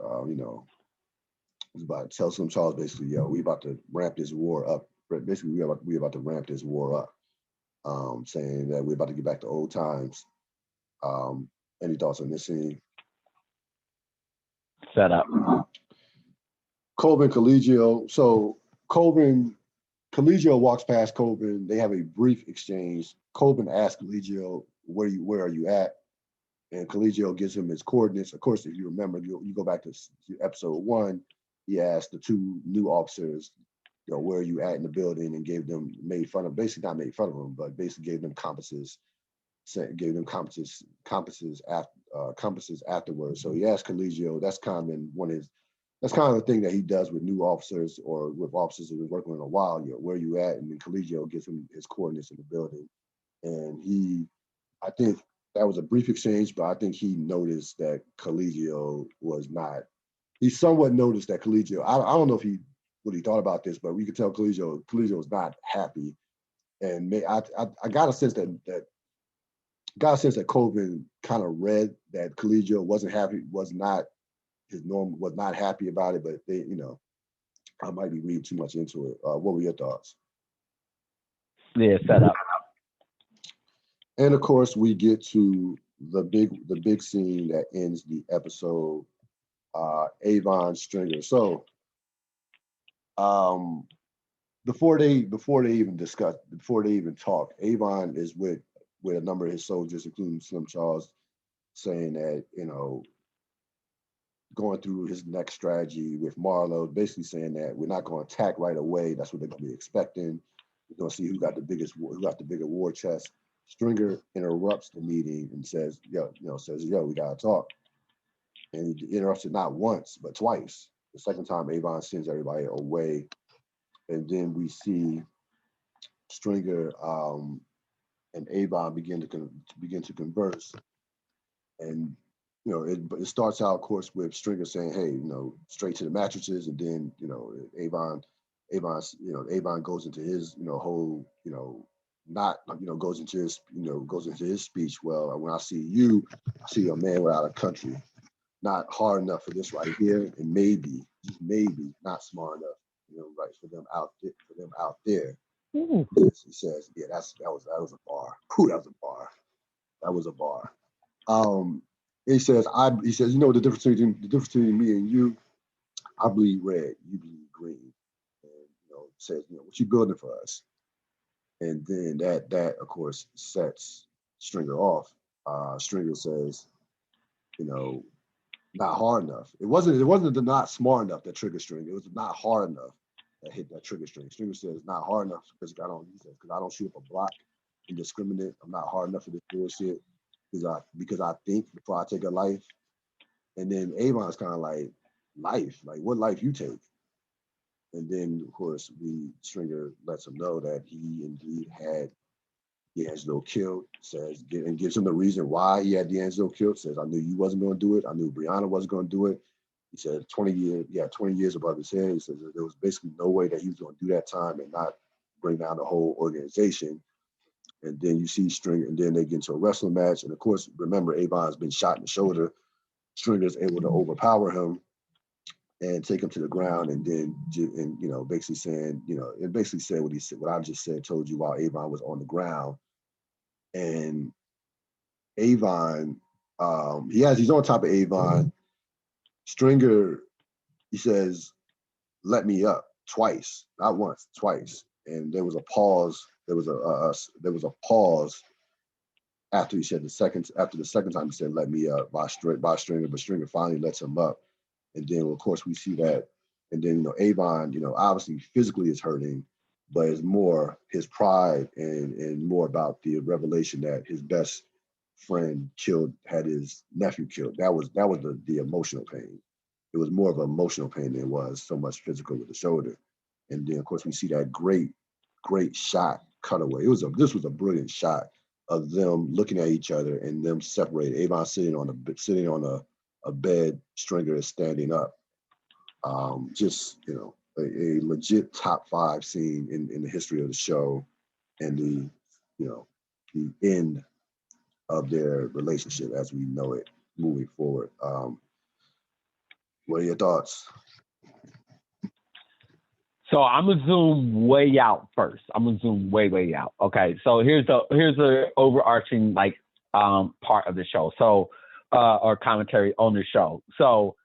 he's about to tell Slim Charles basically, we about to ramp this war up. Basically, we're about to ramp this war up, saying that we're about to get back to old times. Any thoughts on this scene? Set up. Colvin Collegio. So Collegio walks past Colvin. They have a brief exchange. Colvin asks Collegio, where are you at? And Collegio gives him his coordinates. Of course, if you remember, you go back to episode 1, he asked the 2 new officers, where are you at in the building, and basically not made fun of them, but basically gave them compasses afterwards. So he asked Collegio. That's kind of the thing that he does with new officers or with officers who've been working on a while. Where are you at? And then Collegio gives him his coordinates in the building. And I think that was a brief exchange, but I think he noticed that Collegio was not. He somewhat noticed that Collegio. I don't know if what he thought about this, but we could tell Collegio was not happy, and I got a sense that Colvin kind of read that Collegio wasn't happy, was not his norm was not happy about it, but they, I might be reading too much into it. What were your thoughts? Yeah, set up. And of course, we get to the big scene that ends the episode. Avon Stringer. So um, before they even talk, Avon is with a number of his soldiers, including Slim Charles, saying that going through his next strategy with Marlowe, basically saying that we're not going to attack right away. That's what they're going to be expecting. We're going to see who got the bigger war chest. Stringer interrupts the meeting and says, "Yo, we got to talk." And he interrupts it not once but twice. The second time, Avon sends everybody away, and then we see Stringer and Avon begin to converse. And it starts out, of course, with Stringer saying, "Hey, straight to the mattresses," and then Avon goes into his whole not goes into his speech. Well, when I see you, I see a man without a country, not hard enough for this right here, and maybe just maybe not smart enough, right for them out there. Ooh. He says, "Yeah, that was a bar. Whew, that was a bar. That was a bar." Um, he says, the difference between me and you, I bleed red, you bleed green. And says, what you building for us? And then that of course sets Stringer off. Stringer says, you know, not hard enough. It wasn't the not smart enough that triggered Stringer. It was not hard enough that hit that trigger string. Stringer says not hard enough because I don't shoot up a block indiscriminate. I'm not hard enough for this bullshit because I think before I take a life. And then Avon's kind of like, life, like what life you take? And then of course Stringer lets him know that he indeed had D'Angelo killed, and gives him the reason why he had D'Angelo killed, says, I knew you wasn't going to do it. I knew Brianna wasn't going to do it. He said 20 years above his head. He says there was basically no way that he was going to do that time and not bring down the whole organization. And then you see Stringer, and then they get into a wrestling match. And of course, remember, Avon's been shot in the shoulder. Stringer's able to overpower him and take him to the ground, and then basically saying, it basically said what he said, what I just said, told you while Avon was on the ground. And Avon, he's on top of Avon. Stringer, he says, let me up twice, not once, twice. And there was a pause. There was a pause after he said after the second time he said, let me up by Stringer, but Stringer finally lets him up. And then of course we see that. And then, Avon, obviously physically is hurting, but it's more his pride and more about the revelation that his best friend had his nephew killed. That was the emotional pain. It was more of an emotional pain than it was so much physical with the shoulder. And then of course we see that great shot cutaway. This was a brilliant shot of them looking at each other and them separated. Avon sitting on a bed, Stringer is standing up. Just a legit top 5 scene in the history of the show, and the end of their relationship as we know it moving forward. What are your thoughts? So I'm gonna zoom way out first. I'm gonna zoom way out. Okay, so here's the overarching part of the show. So or commentary on the show. So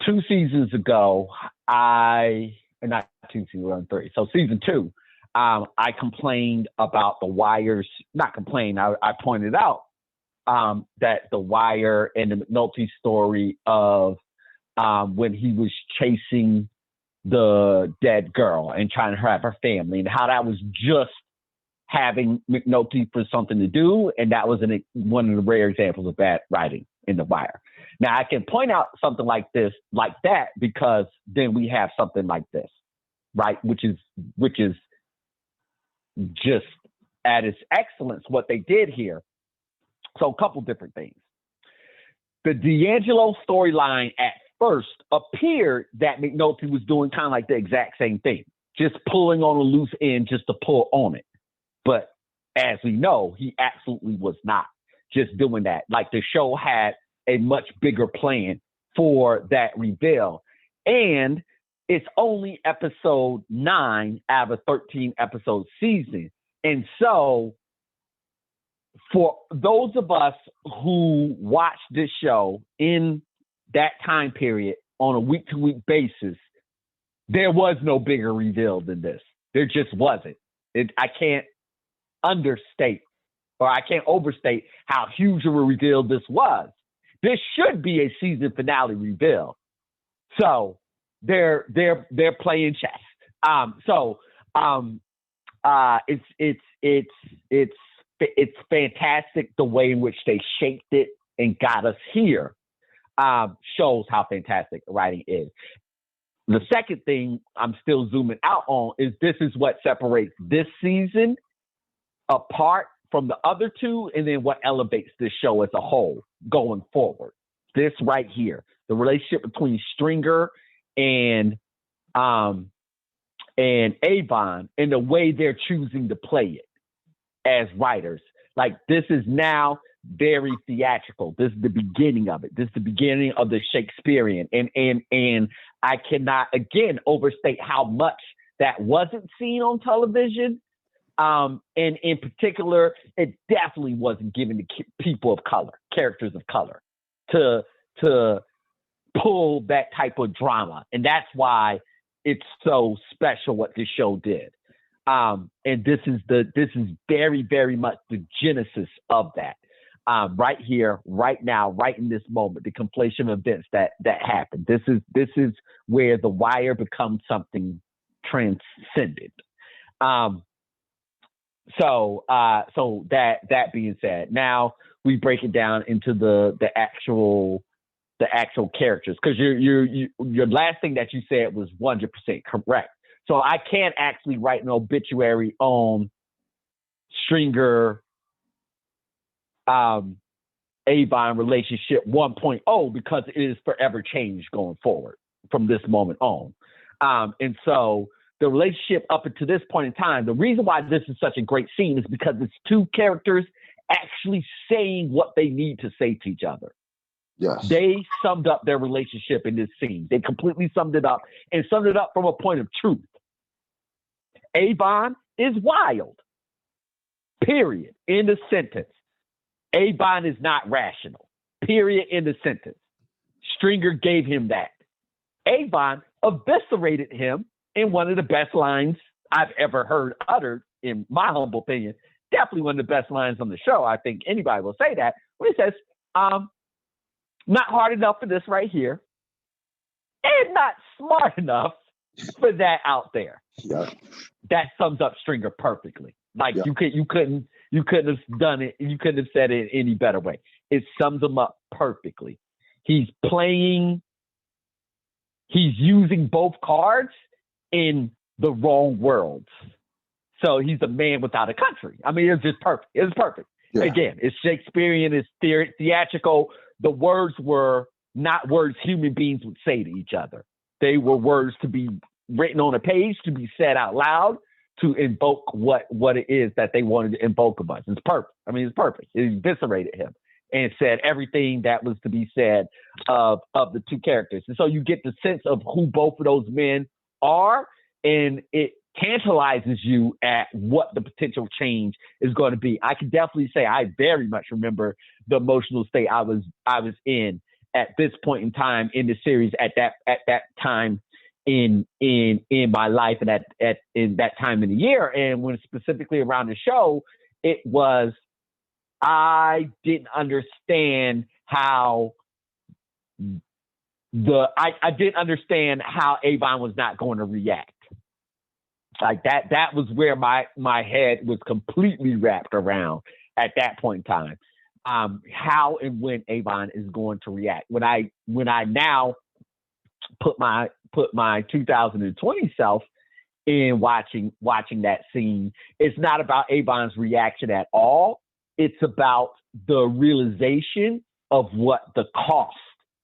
2 seasons ago, not 2 seasons, 3. So season 2, I complained about the Wire's. Not complained. I pointed out that the Wire and the McNulty story of when he was chasing the dead girl and trying to have her family, and how that was just having McNulty for something to do, and that was one of the rare examples of bad writing in The Wire. Now I can point out something like that, because then we have something like this, right? Which is just at its excellence what they did here. So a couple different things. The D'Angelo storyline at first appeared that McNulty was doing kind of like the exact same thing, just pulling on a loose end just to pull on it. But as we know, he absolutely was not just doing that. Like, the show had a much bigger plan for that reveal. And it's only episode 9 out of a 13 episode season. And so for those of us who watch this show in that time period on a week-to-week basis, there was no bigger reveal than this. There just wasn't. I can't understate or I can't overstate how huge of a reveal this was. This should be a season finale reveal. So they're playing chess. It's fantastic the way in which they shaped it and got us here. Shows how fantastic writing is. The second thing I'm still zooming out on is this is what separates this season apart from the other two, and then what elevates this show as a whole going forward. This right here, the relationship between Stringer and Avon, and the way they're choosing to play it as writers. Like, this is now very theatrical. This is the beginning of it. This is the beginning of the Shakespearean. And I cannot, again, overstate how much that wasn't seen on television. And in particular, it definitely wasn't given to people of color, characters of color, to pull that type of drama. And that's why it's so special what this show did. And this is very, very much the genesis of that. Right here, right now, right in this moment, the conflation of events that happened. This is where The Wire becomes something transcendent. So that being said, now we break it down into the actual characters, because your last thing that you said was 100% correct. So I can't actually write an obituary on Stringer Avon relationship 1.0 because it is forever changed going forward from this moment on. And so the relationship up until this point in time, the reason why this is such a great scene is because it's two characters actually saying what they need to say to each other. Yes. They summed up their relationship in this scene. They completely summed it up, and summed it up from a point of truth. Avon is wild. Period. End of sentence. Avon is not rational. Period. End of sentence. Stringer gave him that. Avon eviscerated him in one of the best lines I've ever heard uttered, in my humble opinion. Definitely one of the best lines on the show. I think anybody will say that. When he says, not hard enough for this right here, and not smart enough for that out there. Yeah. That sums up Stringer perfectly. Like, yeah. you couldn't have done it. You couldn't have said it any better way. It sums him up perfectly. He's using both cards in the wrong worlds. So he's a man without a country. I mean, it's just perfect. It's perfect. Yeah. Again, it's Shakespearean, it's theatrical. The words were not words human beings would say to each other. They were words to be written on a page, to be said out loud, to invoke what it is that they wanted to invoke of us. It's perfect. I mean, it's perfect. It eviscerated him and said everything that was to be said of the two characters. And so you get the sense of who both of those men are, and it tantalizes you at what the potential change is going to be. I can definitely say I very much remember the emotional state I was in at this point in time in the series, at that time in my life, and in that time in the year. And when specifically around the show, it was, I didn't understand how I didn't understand how Avon was not going to react. Like that was where my head was completely wrapped around at that point in time. How and when Avon is going to react. When I now put my 2020 self in watching that scene, it's not about Avon's reaction at all. It's about the realization of what the cost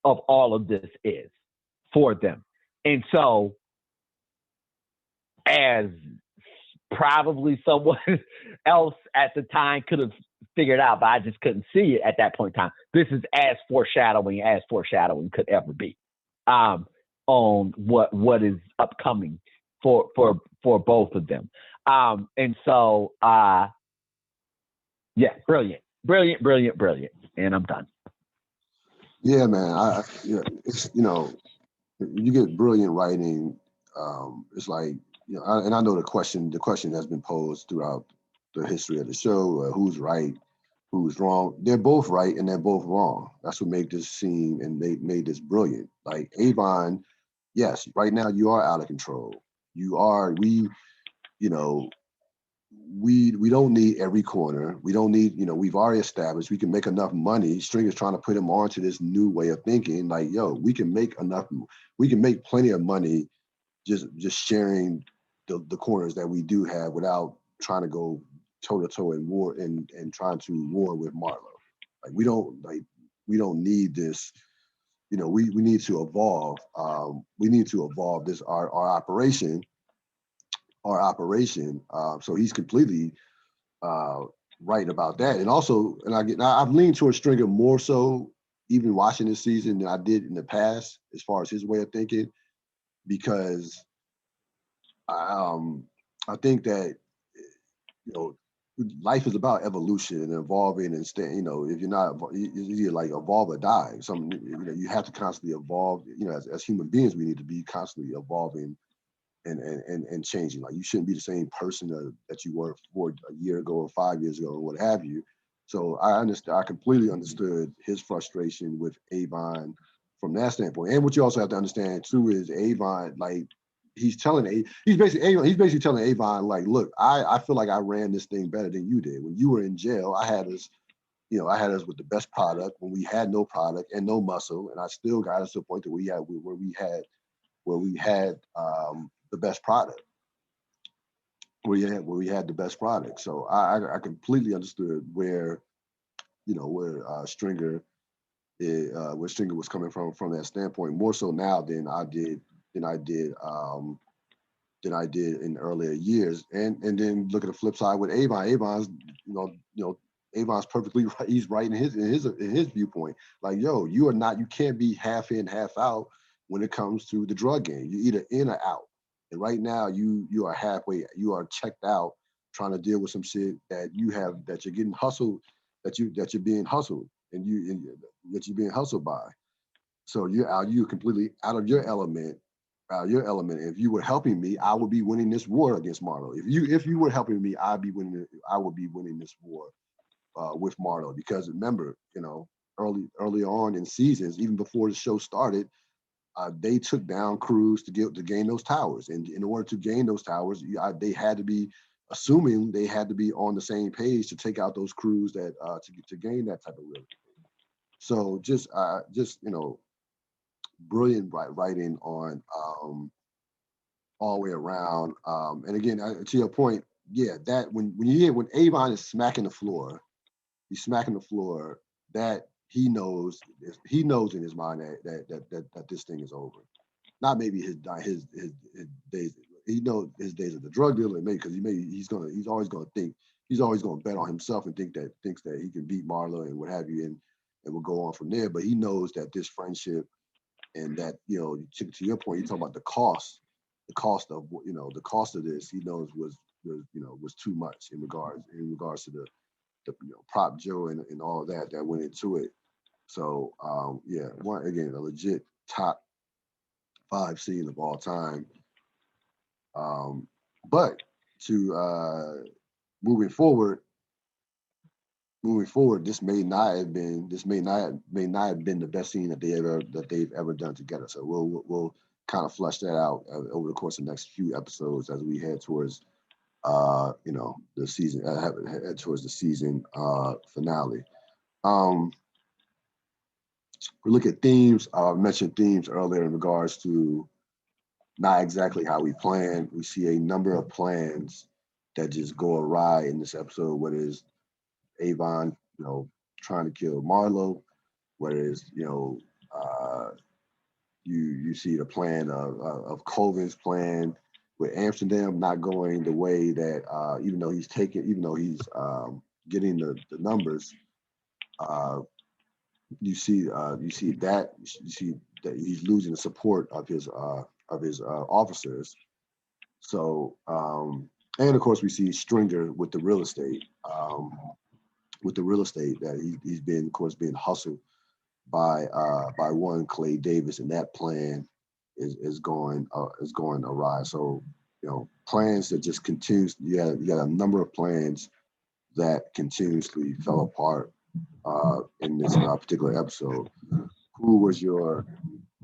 of all of this is for them. And so, as probably someone else at the time could have figured out, but I just couldn't see it at that point in time. This is as foreshadowing could ever be, on what is upcoming for both of them. And so yeah, brilliant, brilliant, brilliant, brilliant. And I'm done. Yeah, man. Yeah, it's you get brilliant writing. It's like and I know the question has been posed throughout the history of the show. Who's right? Who's wrong? They're both right and they're both wrong. That's what made this scene and made this brilliant. Like Avon, yes, right now you are out of control. You are you know we don't need every corner. We don't need, we've already established we can make enough money. Stringer's trying to put him onto this new way of thinking. Like, yo, we can make plenty of money just sharing the corners that we do have without trying to go toe to toe in war and trying to war with Marlowe. Like we don't need this. We need to evolve. We need to evolve this our operation. So he's completely uh, right about that. And also, I've leaned towards Stringer more so even watching this season than I did in the past as far as his way of thinking, because I think that you know life is about evolution and evolving and staying. If you're not, you like evolve or die. You have to constantly evolve. As human beings, we need to be constantly evolving and changing. Like you shouldn't be the same person that you were a year ago or 5 years ago or what have you. So I understand. I completely understood his frustration with Avon from that standpoint. And what you also have to understand too is Avon, like he's basically telling Avon, like, look, I feel like I ran this thing better than you did. When you were in jail, I had us with the best product when we had no product and no muscle, and I still got us to a point that we had the best product. Where we had the best product. So I completely understood where Stringer was coming from that standpoint, more so now than I did than I did in earlier years. And then look at the flip side with Avon. Avon's perfectly right. He's right in his viewpoint. Like, yo, you can't be half in, half out when it comes to the drug game. You're either in or out. And right now you are halfway, you are checked out trying to deal with some shit that you're getting hustled, that you're being hustled that you're being hustled by. So you're completely out of your element. If you were helping me, I would be winning this war against Marlowe. If you were helping me, I would be winning this war with Marlowe. Because remember, early on in seasons, even before the show started, they took down crews to gain those towers. And in order to gain those towers, they had to be assuming they had to be on the same page to take out those crews that to gain that type of real. So just brilliant writing on all the way around. And again, to your point, yeah, that when Avon is smacking the floor, he's smacking the floor. That he knows in his mind that this thing is over. Not maybe his days. He knows his days as a drug dealer, maybe because he's always gonna bet on himself and thinks that he can beat Marlo and what have you, and will go on from there. But he knows that this friendship and that to your point, you talk about the cost of this. He knows was too much in regards to the prop Joe and all of that went into it. So yeah, one again, a legit top 5 scene of all time. But to moving forward, this may not have been the best scene that they've ever done together. So we'll kind of flush that out over the course of the next few episodes as we head towards the season head towards the season finale. Um, we look at themes. I mentioned themes earlier in regards to not exactly how we plan. We see a number of plans that just go awry in this episode, whether it's Avon, trying to kill Marlowe, whether it's, you see the plan of Colvin's plan with Amsterdam not going the way that even though he's getting the numbers, uh, you see that he's losing the support of his officers. So and of course we see Stringer with the real estate. That he's been, of course, being hustled by one Clay Davis, and that plan is going awry. So plans that just continues. You got a number of plans that continuously fell apart in this particular episode. Who was your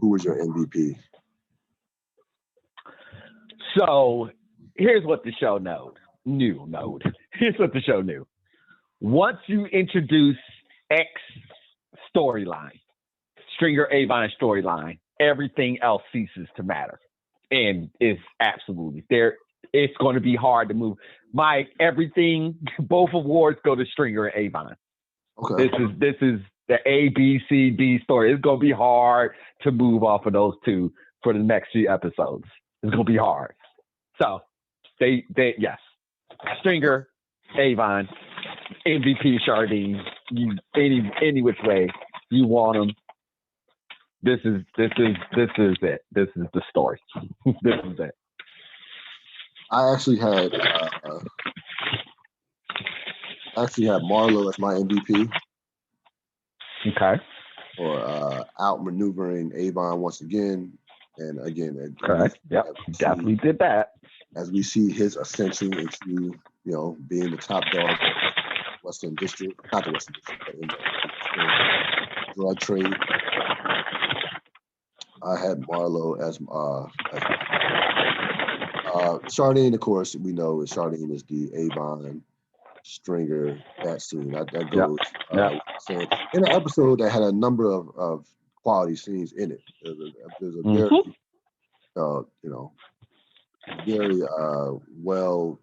MVP? So here's what the show knew. Here's what the show knew. Once you introduce X storyline, Stringer Avon storyline, everything else ceases to matter. And it's absolutely there. It's going to be hard to move. Both awards go to Stringer and Avon. Okay. This is the A, B, C, D story. It's going to be hard to move off of those two for the next few episodes. It's going to be hard. So yes, Stringer, Avon, MVP Chardine. Any which way you want them. This is it. This is the story. This is it. I actually had Marlo as my MVP. Okay. Or outmaneuvering Avon once again, and again. Correct. Yep. Definitely did that. As we see his ascension into being the top dog of Western District, not the Western District, but in the drug trade. I had Marlo as Chardine, of course, we know Chardine is the Avon Stringer, that scene. That goes. Saying, in an episode that had a number of quality scenes in it. There's a very, very well,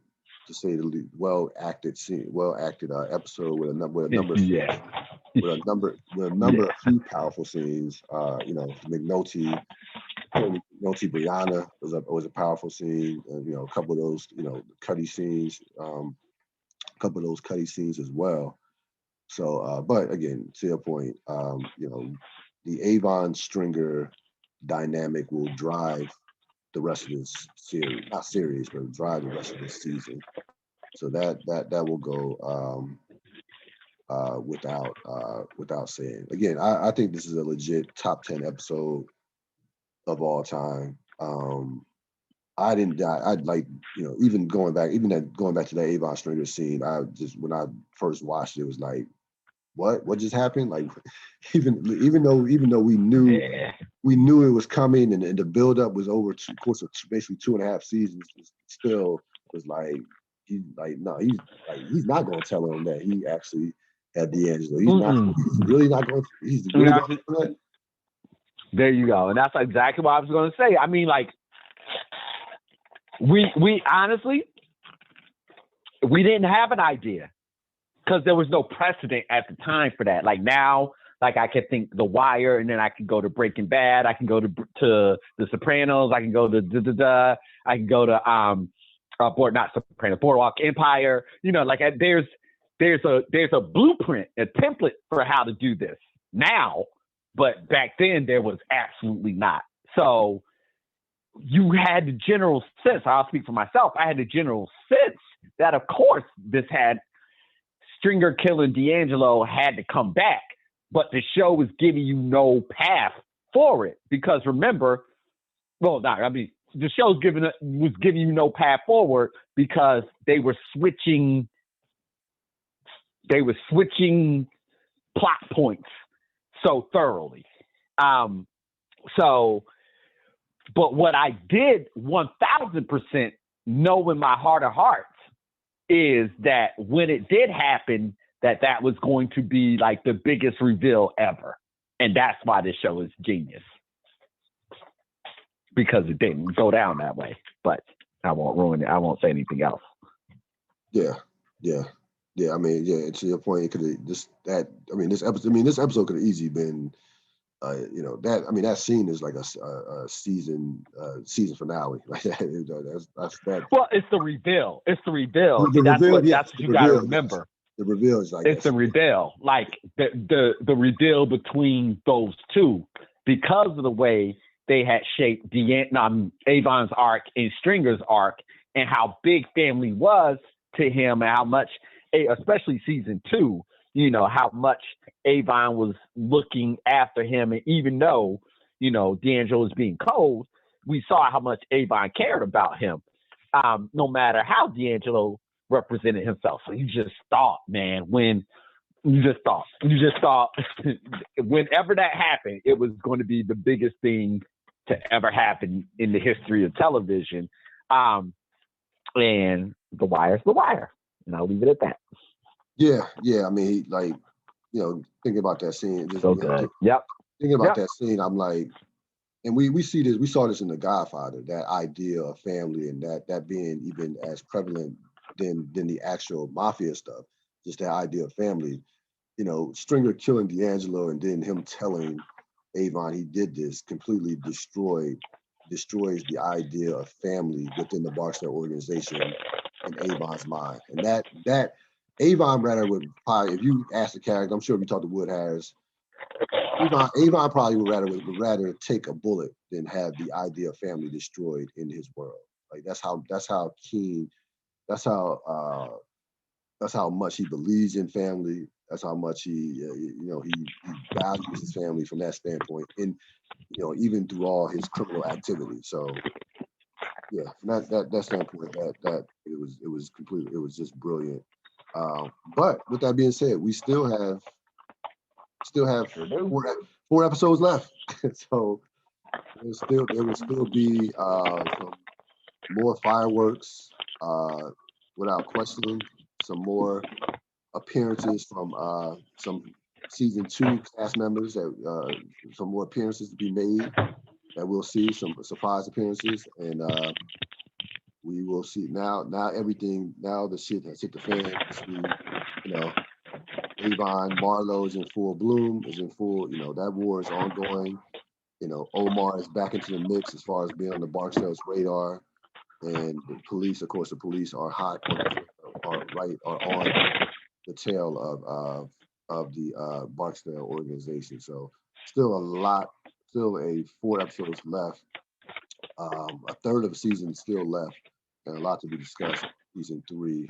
to say the least, well acted episode with a number of few powerful scenes. McNulty Brianna was a powerful scene. A couple of those Cuddy scenes, as well. So, but again, to your point, the Avon Stringer dynamic will drive the rest of this series, not series, but drive the rest of this season. So that will go without saying. Again, I think this is a legit top 10 episode of all time. Even going back to that Avon Stringer scene, when I first watched it, it was like, what just happened? Like, even though we knew it was coming, and the buildup was over the course of basically 2.5 seasons, still was like, he's not going to tell him that he actually had D'Angelo. He's really not going to. There you go, and that's exactly what I was going to say. I mean, like, we honestly, we didn't have an idea, because there was no precedent at the time for that. Like now, like I could think The Wire, and then I could go to Breaking Bad. I can go to The Sopranos. I can go to I can go to not Sopranos, Boardwalk Empire. Like there's a blueprint, a template for how to do this now, but back then there was absolutely not. So you had the general sense. I'll speak for myself. I had the general sense that, of course, this had Stringer killing D'Angelo had to come back, but the show was giving you no path for it, because remember, the show was giving you no path forward because they were switching plot points so thoroughly. But what I did 1000% know in my heart of hearts is that when it did happen, that was going to be like the biggest reveal ever. And that's why this show is genius. Because it didn't go down that way. But I won't ruin it. I won't say anything else. Yeah. I mean, to your point, this episode could have easily been that scene is like a season finale. Like that's that. Well, it's the reveal. That's what you got to remember. The reveal is like It's that. the reveal, like the reveal between those two, because of the way they had shaped Avon's arc and Stringer's arc, and how big family was to him, and how much, especially season two, how much Avon was looking after him, and even though D'Angelo was being cold, we saw how much Avon cared about him, no matter how D'Angelo represented himself. So you just thought, man, whenever that happened, it was going to be the biggest thing to ever happen in the history of television. And The Wire's The Wire. And I'll leave it at that. Yeah. I mean, thinking about that scene, just so good. Thinking about that scene, I'm like, and we saw this in The Godfather, that idea of family, and that being even as prevalent than the actual mafia stuff, just that idea of family. Stringer killing D'Angelo and then him telling Avon he did this completely destroys the idea of family within the Barksdale organization in Avon's mind. And that Avon rather would probably, if you ask the character, I'm sure if you talk to Wood Harris, Avon probably would rather take a bullet than have the idea of family destroyed in his world. Like that's how keen, that's how much he believes in family. That's how much he values his family from that standpoint, and even through all his criminal activity. So yeah, from that standpoint, that it was just brilliant. But with that being said, we still have four episodes left, so there will still be some more fireworks, without question. Some more appearances from some season 2 cast members, that some more appearances to be made, that we'll see some surprise appearances, and we will see now the shit has hit the fan. Avon Marlowe's in full bloom, that war is ongoing. Omar is back into the mix as far as being on the Barksdale's radar, and the police are hot are on the tail of the Barksdale organization. So still a 4 episodes left, a third of the season still left, and a lot to be discussed. Season 3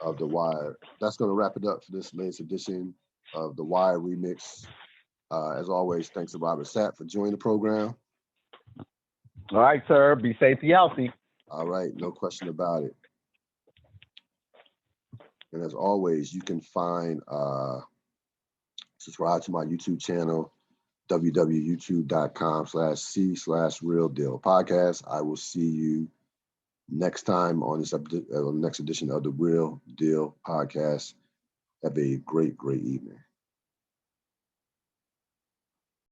of The Wire. That's going to wrap it up for this latest edition of The Wire Remix. As always, thanks to Robert Sapp for joining the program. All right, sir. Be safe and healthy. All right, no question about it. And as always, you can subscribe to my YouTube channel, www.youtube.com/c/Real Deal Podcast. I will see you next time on this next edition of the Real Deal Podcast. Have a great evening.